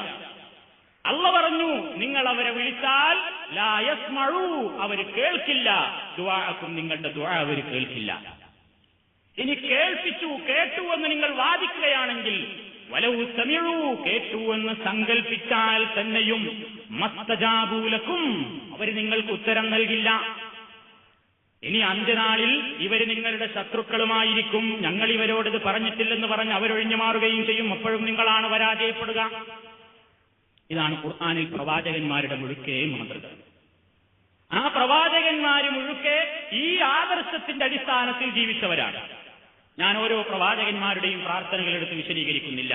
A: അള്ളാഹു പറഞ്ഞു, നിങ്ങൾ അവരെ വിളിച്ചാൽ ലാ യസ്മഉ, അവർ കേൾക്കില്ല. ദുആഅക്കും, നിങ്ങളുടെ ദുആ അവർ കേൾക്കില്ല. ഇനി കേട്ടു എന്ന് നിങ്ങൾ വാദിക്കുകയാണെങ്കിൽ, വലൗ സമിഉ, കേട്ടു എന്ന് സങ്കൽപ്പിച്ചാൽ തന്നെയും, മസ്തജാബൂ ലക്കും, അവർ നിങ്ങൾക്ക് ഉത്തരം നൽകില്ല. ഇനി അന്ത്യനാളിൽ ഇവർ നിങ്ങളുടെ ശത്രുക്കളുമായിരിക്കും. ഞങ്ങൾ ഇവരോടിത് പറഞ്ഞിട്ടില്ലെന്ന് പറഞ്ഞ് അവരൊഴിഞ്ഞു മാറുകയും ചെയ്യും. അപ്പോഴും നിങ്ങളാണ് പരാജയപ്പെടുക. ഇതാണ് ഖുർആനിൽ പ്രവാചകന്മാരുടെ മുഴുക്കെ മാതൃക. ആ പ്രവാചകന്മാര് മുഴുക്കെ ഈ ആദർശത്തിന്റെ അടിസ്ഥാനത്തിൽ ജീവിച്ചവരാണ്. ഞാൻ ഓരോ പ്രവാചകന്മാരുടെയും പ്രാർത്ഥനകൾ എടുത്ത് വിശദീകരിക്കുന്നില്ല.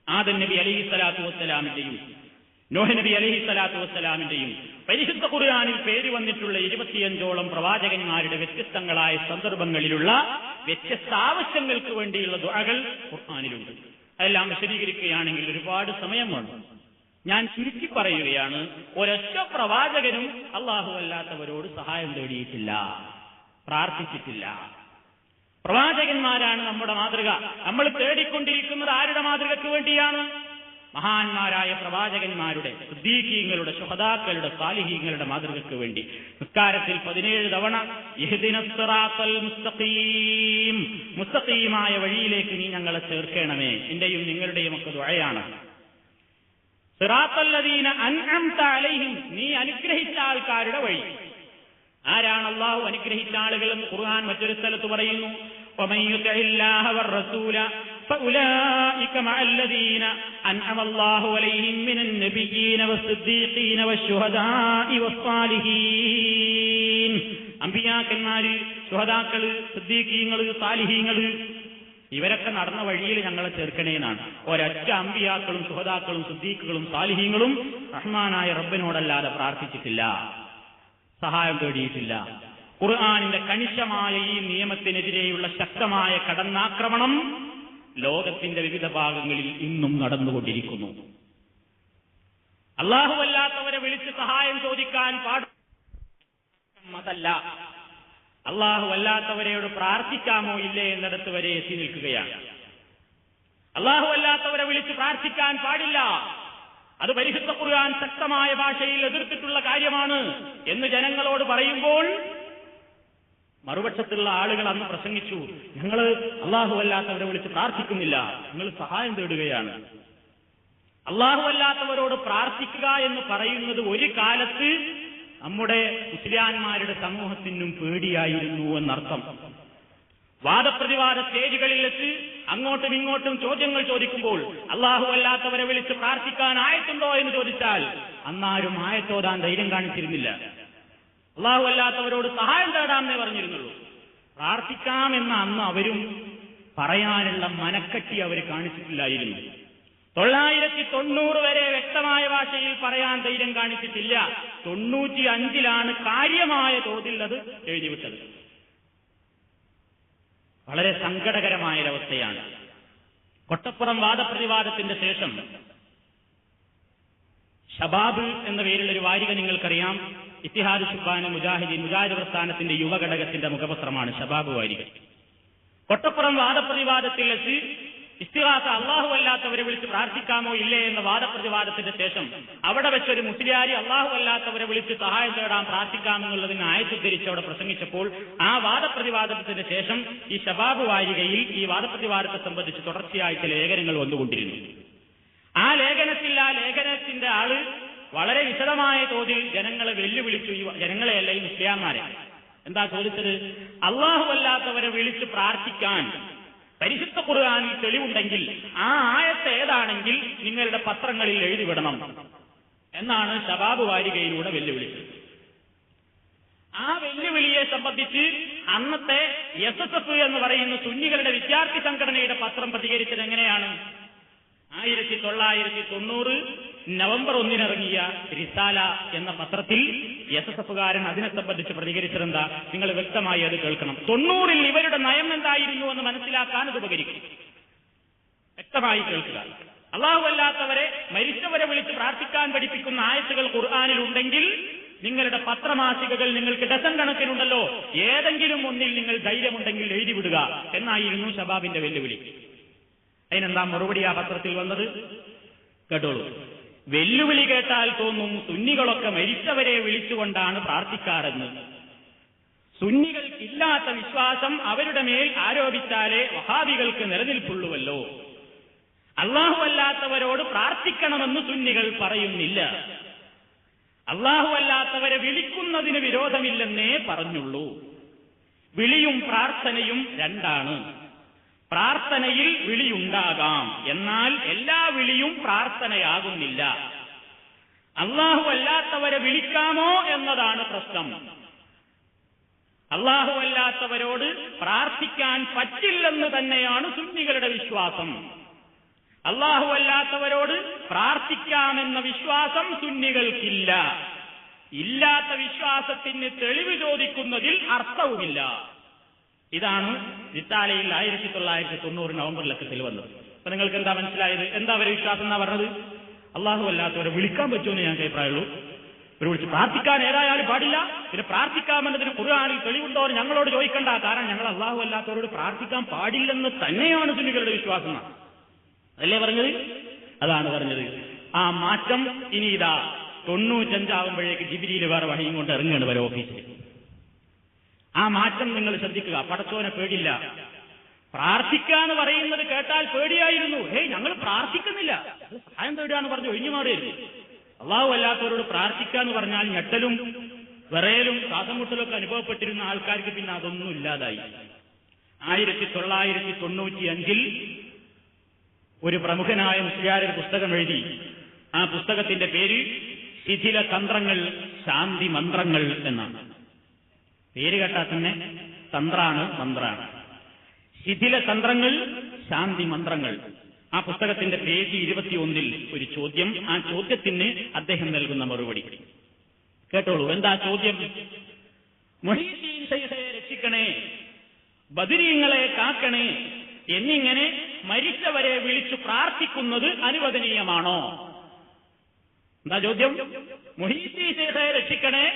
A: ആദം നബി അലൈഹിസ്സലാത്തു വസ്സലാമിന്റെയും നോഹ് നബി അലൈഹിസ്സലാത്തു വസ്സലാമിന്റെയും പരിശുദ്ധ ഖുർആനിൽ പേര് വന്നിട്ടുള്ള 25ഓളം പ്രവാചകന്മാരുടെ വ്യത്യസ്തങ്ങളായ സന്ദർഭങ്ങളിലുള്ള വ്യത്യസ്ത ആവശ്യങ്ങൾക്ക് വേണ്ടിയുള്ള ദുആകൾ ഖുർആനിലുണ്ട്. അതെല്ലാം വിശദീകരിക്കുകയാണെങ്കിൽ ഒരുപാട് സമയം വേണം. ഞാൻ ചുരുക്കി പറയുകയാണ്, ഒരൊറ്റ പ്രവാചകനും അല്ലാഹു അല്ലാത്തവരോട് സഹായം തേടിയിട്ടില്ല, പ്രാർത്ഥിച്ചിട്ടില്ല. പ്രവാചകന്മാരാണ് നമ്മുടെ മാതൃക. നമ്മൾ തേടിക്കൊണ്ടിരിക്കുന്നത് ആരുടെ മാതൃകയ്ക്ക് വേണ്ടിയാണ്? മഹാന്മാരായ പ്രവാചകന്മാരുടെ, സിദ്ദീഖീങ്ങളുടെ, ശുഹദാക്കളുടെ, സാലിഹീങ്ങളുടെ മാതൃകയ്ക്ക് വേണ്ടി. നിസ്കാരത്തിൽ 17 തവണ ഇഹ്ദിനസ് സിറാത്തൽ മുസ്തഖീം, മുസ്തഖീമായ വഴിയിലേക്ക് നീ ഞങ്ങളെ ചേർക്കണമേ, എന്റെയും നിങ്ങളുടെയും ഒക്കെ ദുആയാണ്. സിറാത്തല്ലദീന അൻഅംത അലൈഹിം, നീ അനുഗ്രഹിച്ച ആൾക്കാരുടെ വഴി. ആരാണ് അല്ലാഹു അനുഗ്രഹിച്ച ആളുകൾ എന്ന് ഖുർആൻ മറ്റൊരു സ്ഥലത്ത് പറയുന്നു, വമൻ യുതിഇല്ലാഹ വറസൂല ഫഉലൈക മഅല്ലദീന അൻഅമ അല്ലാഹു അലൈഹിം മിനൻ നബിയ്യീന വസ്സിദ്ദീഖീന വശുഹദാഇ വസ്സാലിഹീൻ. അമ്പിയാക്കന്മാര്, ശുഹദാക്കള്, സിദ്ദീഖീങ്ങള്, സാലിഹീങ്ങള്, ഇവരൊക്കെ നടന്ന വഴിയിൽ ഞങ്ങളെ ചേർക്കണേന്നാണ്. ഒരൊറ്റ അമ്പിയാക്കളും ശുഹദാക്കളും സിദ്ദീഖുകളും സാലിഹീങ്ങളും റഹ്മാനായ റബ്ബിനോടല്ലാതെ പ്രാർത്ഥിച്ചിട്ടില്ല, സഹായം തേടിയിട്ടില്ല. ഖുർആനിന്റെ കണിശമായ ഈ നിയമത്തിനെതിരെയുള്ള ശക്തമായ കടന്നാക്രമണം ലോകത്തിന്റെ വിവിധ ഭാഗങ്ങളിൽ ഇന്നും നടന്നുകൊണ്ടിരിക്കുന്നു. അല്ലാഹുവല്ലാത്തവരെ വിളിച്ച് സഹായം ചോദിക്കാൻ പാടില്ല. അതല്ല, അള്ളാഹു അല്ലാത്തവരെയോട് പ്രാർത്ഥിക്കാമോ ഇല്ലേ എന്നിടത്ത് വരെ എത്തി നിൽക്കുകയാണ്. അള്ളാഹു അല്ലാത്തവരെ വിളിച്ച് പ്രാർത്ഥിക്കാൻ പാടില്ല, അത് പരിശുദ്ധ ഖുർആൻ ശക്തമായ ഭാഷയിൽ എതിർത്തിട്ടുള്ള കാര്യമാണ് എന്ന് ജനങ്ങളോട് പറയുമ്പോൾ മറുപക്ഷത്തുള്ള ആളുകൾ അന്ന് പ്രസംഗിച്ചു, ഞങ്ങൾ അള്ളാഹു അല്ലാത്തവരെ വിളിച്ച് പ്രാർത്ഥിക്കുന്നില്ല, നിങ്ങൾ സഹായം തേടുകയാണ്. അള്ളാഹു അല്ലാത്തവരോട് പ്രാർത്ഥിക്കുക എന്ന് പറയുന്നത് ഒരു കാലത്ത് നമ്മുടെ മുസ്ലിയാന്മാരുടെ സമൂഹത്തിനും പേടിയായിരുന്നു എന്നർത്ഥം. വാദപ്രതിവാദ സ്റ്റേജുകളിൽ വെച്ച് അങ്ങോട്ടും ഇങ്ങോട്ടും ചോദ്യങ്ങൾ ചോദിക്കുമ്പോൾ അള്ളാഹു അല്ലാത്തവരെ വിളിച്ച് പ്രാർത്ഥിക്കാൻ ആയത്തുണ്ടോ എന്ന് ചോദിച്ചാൽ അന്നാരും ആയത്തോതാൻ ധൈര്യം കാണിച്ചിരുന്നില്ല. അള്ളാഹു അല്ലാത്തവരോട് സഹായം തേടാമെന്നേ പറഞ്ഞിരുന്നുള്ളൂ. പ്രാർത്ഥിക്കാമെന്ന് അന്ന് അവരും പറയാനുള്ള മനക്കട്ടി അവർ കാണിച്ചിട്ടില്ലായിരുന്നു. 990 വരെ വ്യക്തമായ ഭാഷയിൽ പറയാൻ ധൈര്യം കാണിച്ചിട്ടില്ല. 95 കാര്യമായ തോതിൽ അത് എഴുതിവിട്ടത്. വളരെ സങ്കടകരമായൊരവസ്ഥയാണ്. കൊട്ടപ്പുറം വാദപ്രതിവാദത്തിന്റെ ശേഷം ഷബാബ് എന്ന പേരിലൊരു വാരിക നിങ്ങൾക്കറിയാം. ഇത്തിഹാദ് ശുബാന മുജാഹിദ് പ്രസ്ഥാനത്തിന്റെ യുവഘടകത്തിന്റെ മുഖപത്രമാണ് ഷബാബ് വാരിക. കൊട്ടപ്പുറം വാദപ്രതിവാദത്തിൽ വെച്ച് ഇസ്തിഗാസ അള്ളാഹു അല്ലാത്തവരെ വിളിച്ച് പ്രാർത്ഥിക്കാമോ ഇല്ലേ എന്ന വാദപ്രതിവാദത്തിന്റെ ശേഷം അവിടെ വെച്ചൊരു മുസ്ലിയാരി അള്ളാഹു അല്ലാത്തവരെ വിളിച്ച് സഹായം തേടാൻ പ്രാർത്ഥിക്കാമെന്നുള്ളതിന് ആയത്തുദ്ധരിച്ച് അവിടെ പ്രസംഗിച്ചപ്പോൾ ആ വാദപ്രതിവാദത്തിന്റെ ശേഷം ഈ ഷബാബ് വാരികയിൽ ഈ വാദപ്രതിവാദത്തെ സംബന്ധിച്ച് തുടർച്ചയായി ചില ലേഖനങ്ങൾ വന്നുകൊണ്ടിരുന്നു. ആ ലേഖനത്തിന്റെ ആള് വളരെ വിശദമായ തോതിൽ ജനങ്ങളെ വെല്ലുവിളിച്ചു. ജനങ്ങളെയല്ല, ഈ മുസ്ലിയാന്മാരെ. എന്താ ചോദിച്ചത്? അള്ളാഹു അല്ലാത്തവരെ വിളിച്ച് പ്രാർത്ഥിക്കാൻ പരിശുദ്ധ ഖുർആനിൽ തെളിവുണ്ടെങ്കിൽ ആ ആയത്ത് ഏതാണെങ്കിൽ നിങ്ങളുടെ പത്രങ്ങളിൽ എഴുതിവിടണം എന്നാണ് ഷബാബ് വാരികയിലൂടെ വെല്ലുവിളിച്ചത്. ആ വെല്ലുവിളിയെ സംബന്ധിച്ച് അന്നത്തെ SSF എന്ന് പറയുന്ന സുന്നികളുടെ വിദ്യാർത്ഥി സംഘടനയുടെ പത്രം പ്രതികരിച്ചത് എങ്ങനെയാണ്? 1990 നവംബർ 1 ഇറങ്ങിയ റിസാല എന്ന പത്രത്തിൽ SSFകാരൻ അതിനെ സംബന്ധിച്ച് പ്രതികരിച്ചതെന്താ? നിങ്ങൾ വ്യക്തമായി അത് കേൾക്കണം. 90 ഇവരുടെ നയം എന്തായിരുന്നു എന്ന് മനസ്സിലാക്കാൻ അത് ഉപകരിക്കും. വ്യക്തമായി കേൾക്കുക. അള്ളാഹു അല്ലാത്തവരെ മരിച്ചവരെ വിളിച്ച് പ്രാർത്ഥിക്കാൻ പഠിപ്പിക്കുന്ന ആയത്തുകൾ ഖുർആനിൽ ഉണ്ടെങ്കിൽ നിങ്ങളുടെ പത്രമാസികകൾ നിങ്ങൾക്ക് ഡസൻ കണക്കിനുണ്ടല്ലോ, ഏതെങ്കിലും ഒന്നിൽ നിങ്ങൾ ധൈര്യമുണ്ടെങ്കിൽ എഴുതിവിടുക എന്നായിരുന്നു ഷബാബിന്റെ വെല്ലുവിളി. അതിനെന്താ മറുപടി ആ പത്രത്തിൽ വന്നത്? കേട്ടോളൂ. വെല്ലുവിളി കേട്ടാൽ തോന്നും സുന്നികളൊക്കെ മരിച്ചവരെ വിളിച്ചുകൊണ്ടാണ് പ്രാർത്ഥിക്കാറെന്ന്. സുന്നികൾക്കില്ലാത്ത വിശ്വാസം അവരുടെ മേൽ ആരോപിച്ചാലേ വഹാബികൾക്ക് നിലനിൽപ്പുള്ളുവല്ലോ. അള്ളാഹു അല്ലാത്തവരോട് പ്രാർത്ഥിക്കണമെന്ന് സുന്നികൾ പറയുന്നില്ല. അള്ളാഹു അല്ലാത്തവരെ വിളിക്കുന്നതിന് വിരോധമില്ലെന്നേ പറഞ്ഞുള്ളൂ. വിളിയും പ്രാർത്ഥനയും രണ്ടാണ്. പ്രാർത്ഥനയിൽ വിളിയുണ്ടാകാം, എന്നാൽ എല്ലാ വിളിയും പ്രാർത്ഥനയാകുന്നില്ല. അള്ളാഹു അല്ലാത്തവരെ വിളിക്കാമോ എന്നതാണ് പ്രശ്നം. അള്ളാഹു അല്ലാത്തവരോട് പ്രാർത്ഥിക്കാൻ പറ്റില്ലെന്ന് തന്നെയാണ് സുന്നികളുടെ വിശ്വാസം. അള്ളാഹു അല്ലാത്തവരോട് പ്രാർത്ഥിക്കാമെന്ന വിശ്വാസം സുന്നികൾക്കില്ല. ഇല്ലാത്ത വിശ്വാസത്തിന് തെളിവ് ചോദിക്കുന്നതിൽ അർത്ഥവുമില്ല. ഇതാണ് റിസാലയിൽ 1990 നവംബർ ലക്കത്തിൽ വന്നത്. അപ്പൊ നിങ്ങൾക്ക് എന്താ മനസ്സിലായത്? എന്താ അവരുടെ വിശ്വാസം എന്നാ പറഞ്ഞത്? അള്ളാഹു അല്ലാത്തവരെ വിളിക്കാൻ പറ്റുമെന്ന് ഞങ്ങൾക്ക് അഭിപ്രായമുള്ളൂ. ഇവരെ വിളിച്ച് പ്രാർത്ഥിക്കാൻ ഏതായാലും പാടില്ല. പിന്നെ പ്രാർത്ഥിക്കാമെന്നതിന് ഖുർആനിൽ തെളിവുണ്ടോ എന്ന് ഞങ്ങളോട് ചോദിക്കണ്ട. കാരണം ഞങ്ങൾ അള്ളാഹു അല്ലാത്തവരോട് പ്രാർത്ഥിക്കാൻ പാടില്ലെന്ന് തന്നെയാണ് സുന്നികളുടെ വിശ്വാസം. അതല്ലേ പറഞ്ഞത്? അതാണ് പറഞ്ഞത്. ആ മാറ്റം ഇനി ഇതാ 95 ആവുമ്പോഴേക്ക് ജിബ്രീൽ വേറെ വഹിയും കൊണ്ട് ഇറങ്ങുകയാണ് വരെ ഓഫീസിൽ. ആ മാറ്റം നിങ്ങൾ ശ്രദ്ധിക്കുക. പടച്ചോനെ പേടില്ല. പ്രാർത്ഥിക്കാന്ന് പറയുന്നത് കേട്ടാൽ പേടിയായിരുന്നു. ഞങ്ങൾ പ്രാർത്ഥിക്കുന്നില്ല, സഹായം തേടുകയെന്ന് പറഞ്ഞ് ഒഴിഞ്ഞു മാറിയിരുന്നു. അള്ളാഹു അല്ലാത്തവരോട് പ്രാർത്ഥിക്കാന്ന് പറഞ്ഞാൽ ഞെട്ടലും വിറയലും ശ്വാസമുട്ടലൊക്കെ അനുഭവപ്പെട്ടിരുന്ന ആൾക്കാർക്ക് പിന്നെ അതൊന്നും ഇല്ലാതായി. 1995 ഒരു പ്രമുഖനായ മുസ്ലിയാർ പുസ്തകം എഴുതി. ആ പുസ്തകത്തിന്റെ പേര് ശിഥില തന്ത്രങ്ങൾ ശാന്തി മന്ത്രങ്ങൾ എന്നാണ്. പേര് കേട്ടാൽ തന്നെ തന്ത്രാണ്, മന്ത്രാണ്. ശിഥില തന്ത്രങ്ങൾ ശാന്തി മന്ത്രങ്ങൾ. ആ പുസ്തകത്തിന്റെ പേജ് 21 ഒരു ചോദ്യം. ആ ചോദ്യത്തിന് അദ്ദേഹം നൽകുന്ന മറുപടി കേട്ടോളൂ. എന്താ ചോദ്യം? മുഹീദ്ദീൻ ശൈഖെ രക്ഷിക്കണേ, ബദരീങ്ങളെ കാക്കണേ എന്നിങ്ങനെ മരിച്ചവരെ വിളിച്ചു പ്രാർത്ഥിക്കുന്നത് അനുവദനീയമാണോ? എന്താ ചോദ്യം? മുഹീദ്ദീൻ ശൈഖെ രക്ഷിക്കണേ,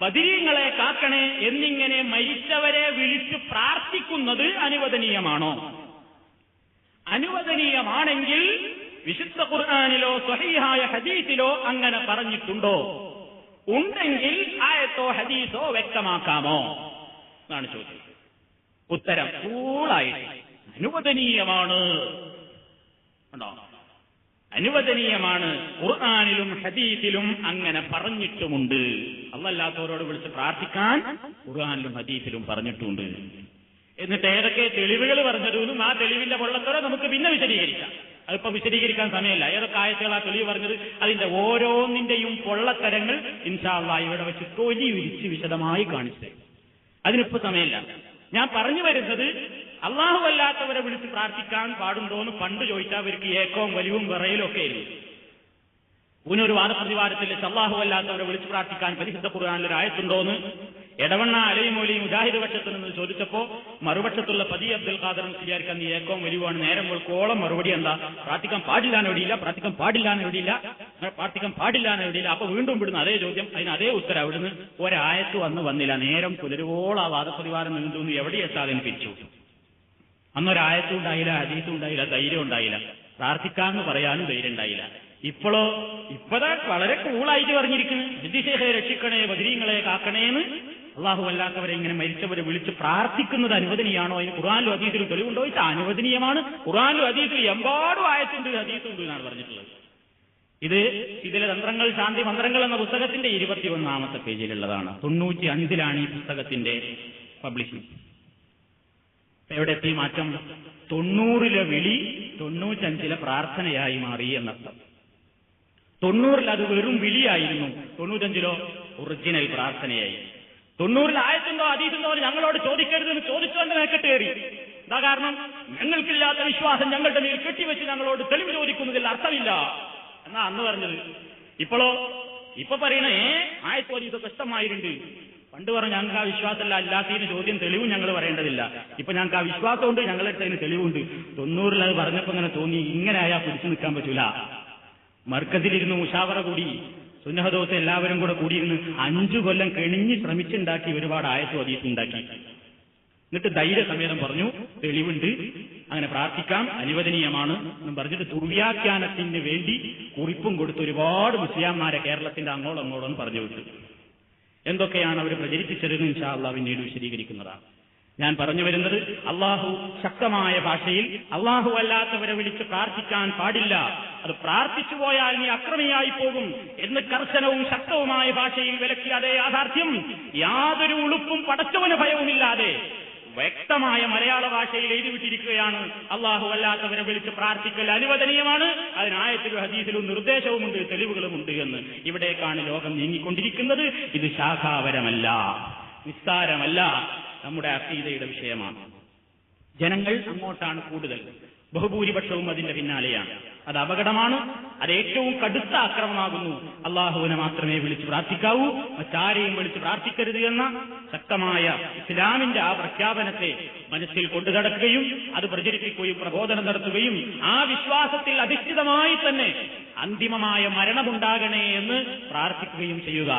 A: ബദരീങ്ങളെ കാക്കണേ എന്നിങ്ങനെ മരിച്ചവരെ വിളിച്ചു പ്രാർത്ഥിക്കുന്നത് അനുവദനീയമാണോ? അനുവദനീയമാണെങ്കിൽ വിശുദ്ധ ഖുർആനിലോ സ്വഹീഹായ ഹദീസിലോ അങ്ങനെ പറഞ്ഞിട്ടുണ്ടോ? ഉണ്ടെങ്കിൽ ആയത്തോ ഹദീസോ വ്യക്തമാക്കാമോ എന്നാണ് ചോദ്യം. ഉത്തരം കൂളായിട്ട് അനുവദനീയമാണ്. അനുവദനീയമാണ്. ഖുർആനിലും ഹദീസിലും അങ്ങനെ പറഞ്ഞിട്ടുമുണ്ട്. അല്ലാത്തവരോട് വിളിച്ച് പ്രാർത്ഥിക്കാൻ ഖുർആനിലും ഹദീസിലും പറഞ്ഞിട്ടുണ്ട്. എന്നിട്ട് ഏതൊക്കെ തെളിവുകൾ പറഞ്ഞതും ആ തെളിവിന്റെ പൊള്ളത്തോടെ നമുക്ക് പിന്നെ വിശദീകരിക്കാം. അതിപ്പോ വിശദീകരിക്കാൻ സമയമില്ല. ഏതൊക്കെ ആയത്തുകൾ ആ തെളിവ് പറഞ്ഞത് അതിന്റെ ഓരോന്നിന്റെയും പൊള്ളത്തരങ്ങൾ ഇൻഷാ അല്ലാഹ് ഇവിടെ വെച്ച് തൊലി ഉരിച്ച് വിശദമായി കാണിച്ചു. അതിനിപ്പോ സമയമില്ല. ഞാൻ പറഞ്ഞു വരുന്നത് അള്ളാഹു അല്ലാത്തവരെ വിളിച്ച് പ്രാർത്ഥിക്കാൻ പാടുണ്ടോന്ന് പണ്ട് ചോദിച്ചാൽ അവർക്ക് ഏക്കവും വലിവും വിറയലും ഒക്കെ ആയിരുന്നു. ഊനൊരു വാദപ്രതിവാദത്തിൽ അള്ളാഹു അല്ലാത്തവരെ വിളിച്ച് പ്രാർത്ഥിക്കാൻ പരിശുദ്ധ ഖുർആനിൽ ഒരു ആയത്തുണ്ടോന്ന് എടവണ്ണ അലൈമോലി മുജാഹിദ് പക്ഷത്തിൽ നിന്ന് ചോദിച്ചപ്പോ മറുപക്ഷത്തുള്ള പതി അബ്ദുൽ ഖാദർ മുസ്ലിയാർക്ക് നീ ഏക്കവും വലിവാണ് നേരം കോളം മറുപടി എന്താ? പ്രാർത്ഥിക്കാൻ പാടില്ലാന്നെവിടെയില്ല, പ്രാർത്ഥിക്കാൻ പാടില്ലാന്നെവിടെയില്ല, പ്രാർത്ഥിക്കാൻ പാടില്ലാന്നെവിടെയില്ല. അപ്പൊ വീണ്ടും വിടുന്നു അതേ ചോദ്യം, അതിന് അതേ ഉത്തരം. അവിടുന്ന് ഒരായത്ത് വന്നില്ല. നേരം പുലരുവോളം ആ വാദപ്രതിവാദം നീണ്ടുന്നു എവിടെ എത്താതെ പിരിച്ചു. അന്നൊരായത്തും ഉണ്ടായില്ല, ഹദീസും ഉണ്ടായില്ല, ധൈര്യം ഉണ്ടായില്ല, പ്രാർത്ഥിക്കാമെന്ന് പറയാനും ധൈര്യം ഉണ്ടായില്ല. ഇപ്പോഴാ വളരെ കൂളായിട്ട് പറഞ്ഞിരിക്കുന്നു, ജിദ്ദിശേഖയെ രക്ഷിക്കണേ, ബദരീങ്ങളെ കാക്കണേന്ന്. അള്ളാഹു അല്ലാത്തവരെ ഇങ്ങനെ മരിച്ചവരെ വിളിച്ച് പ്രാർത്ഥിക്കുന്നത് അനുവദനീയാണോ? അതിന് ഖുർആനിലും ഹദീസിലും തെളിവുണ്ടോ? ഇത് അനുവദനീയമാണ്. ഖുർആനിലും ഹദീസിലും എമ്പാടും ആയത്തുണ്ട്, ഹദീസുണ്ട് എന്നാണ് പറഞ്ഞിട്ടുള്ളത്. ഇത് ഇതിലെ തന്ത്രങ്ങൾ, ശാന്തി മന്ത്രങ്ങൾ എന്ന പുസ്തകത്തിന്റെ 21-ാമത്തെ പേജിലുള്ളതാണ്. 95-ലാണ് ഈ പുസ്തകത്തിന്റെ പബ്ലിഷിംഗ്. എവിടെ എത്തി മാറ്റം? 90-ലെ വിളി 95-ലെ പ്രാർത്ഥനയായി മാറി എന്നർത്ഥം. 90-ൽ അത് വെറും വിളിയായിരുന്നു, 95-ലോ ഒറിജിനൽ പ്രാർത്ഥനയായി. 90-ൽ ആയത്തുണ്ടോ ഹദീസുണ്ടോ ഞങ്ങളോട് ചോദിക്കരുതെന്ന് ചോദിച്ചുകൊണ്ട് മേക്കെട്ട് കയറി. എന്താ കാരണം? ഞങ്ങൾക്കില്ലാത്ത വിശ്വാസം ഞങ്ങളുടെ മേൽ കെട്ടിവെച്ച് ഞങ്ങളോട് തെളിവ് ചോദിക്കുന്നതിൽ അർത്ഥമില്ല എന്നാ അന്ന് പറഞ്ഞത്. ഇപ്പൊ പറയണേ ആയത്ത് ഹദീസൊക്കെ ഇഷ്ടമായിട്ടുണ്ട്. പണ്ട് പറഞ്ഞ ഞങ്ങൾക്ക് ആ വിശ്വാസമല്ല, അല്ലാത്തതിന് ചോദ്യം തെളിവും ഞങ്ങൾ പറയേണ്ടതില്ല. ഇപ്പൊ ഞങ്ങൾക്ക് ആ വിശ്വാസമുണ്ട്, ഞങ്ങളെടുത്തതിന് തെളിവുണ്ട്. 90-ൽ അത് പറഞ്ഞപ്പോ ഇങ്ങനെ തോന്നി, ഇങ്ങനെ ആയാൽ പിടിച്ചു നിൽക്കാൻ പറ്റൂല. മർക്കസിലിരുന്ന് മുഷാവറ കൂടി, സുന്നഹദോസ് എല്ലാവരും കൂടെ കൂടിയിരുന്ന് 5 കൊല്ലം കെണിഞ്ഞ് ശ്രമിച്ചുണ്ടാക്കി ഒരുപാട് ആയത്തും ഹദീസും ഉണ്ടാക്കി. എന്നിട്ട് ധൈര്യസമേതം പറഞ്ഞു തെളിവുണ്ട്, അങ്ങനെ പ്രാർത്ഥിക്കാം, അനുവദനീയമാണ് എന്നും പറഞ്ഞിട്ട് ദുർവ്യാഖ്യാനത്തിന് വേണ്ടി കുറിപ്പും കൊടുത്ത് ഒരുപാട് മുസ്ലിംമാരെ കേരളത്തിന്റെ അങ്ങോളം അങ്ങോളം പറഞ്ഞു വിട്ടു. എന്തൊക്കെയാണ് അവർ പ്രചരിപ്പിച്ചതെന്ന് ഇൻഷാ അല്ലാഹ് പിന്നീട് വിശദീകരിക്കുന്നതാണ്. ഞാൻ പറഞ്ഞു വരുന്നത്, അള്ളാഹു ശക്തമായ ഭാഷയിൽ അള്ളാഹു അല്ലാത്തവരെ വിളിച്ച് പ്രാർത്ഥിക്കാൻ പാടില്ല, അത് പ്രാർത്ഥിച്ചു പോയാൽ നീ അക്രമിയായി പോകും എന്ന് കർശനവും ശക്തവുമായ ഭാഷയിൽ വിലക്കിയ അതേ യാഥാർത്ഥ്യം യാതൊരു ഉളുപ്പും പടച്ചവന് ഭയവുമില്ലാതെ വ്യക്തമായ മലയാള ഭാഷയിൽ എഴുതിവിട്ടിരിക്കുകയാണ്. അള്ളാഹു അല്ലാത്തവരെ വിളിച്ച് പ്രാർത്ഥിക്കൽ അനുവദനീയമാണ്, അതിനായത്തിലും ഹദീസിലും നിർദ്ദേശവുമുണ്ട്, തെളിവുകളുമുണ്ട് എന്ന്. ഇവിടേക്കാണ് ലോകം നീങ്ങിക്കൊണ്ടിരിക്കുന്നത്. ഇത് ശാഖാപരമല്ല, നിസ്സാരമല്ല, നമ്മുടെ അഖീദയുടെ വിഷയമാണ്. ജനങ്ങൾ അങ്ങോട്ടാണ് കൂടുതൽ, ബഹുഭൂരിപക്ഷവും അതിന്റെ പിന്നാലെയാണ്. അത് അപകടമാണ്, അത് ഏറ്റവും കടുത്ത അക്രമമാകുന്നു. അള്ളാഹുവിനെ മാത്രമേ വിളിച്ച് പ്രാർത്ഥിക്കാവൂ, മറ്റാരെയും വിളിച്ച് പ്രാർത്ഥിക്കരുത് എന്ന ശക്തമായ ഇസ്ലാമിന്റെ ആ പ്രഖ്യാപനത്തെ മനസ്സിൽ കൊണ്ടുനടക്കുകയും അത് പ്രചരിപ്പിക്കുകയും പ്രബോധനം നടത്തുകയും ആ വിശ്വാസത്തിൽ അധിഷ്ഠിതമായി തന്നെ അന്തിമമായ മരണമുണ്ടാകണേ എന്ന് പ്രാർത്ഥിക്കുകയും ചെയ്യുക.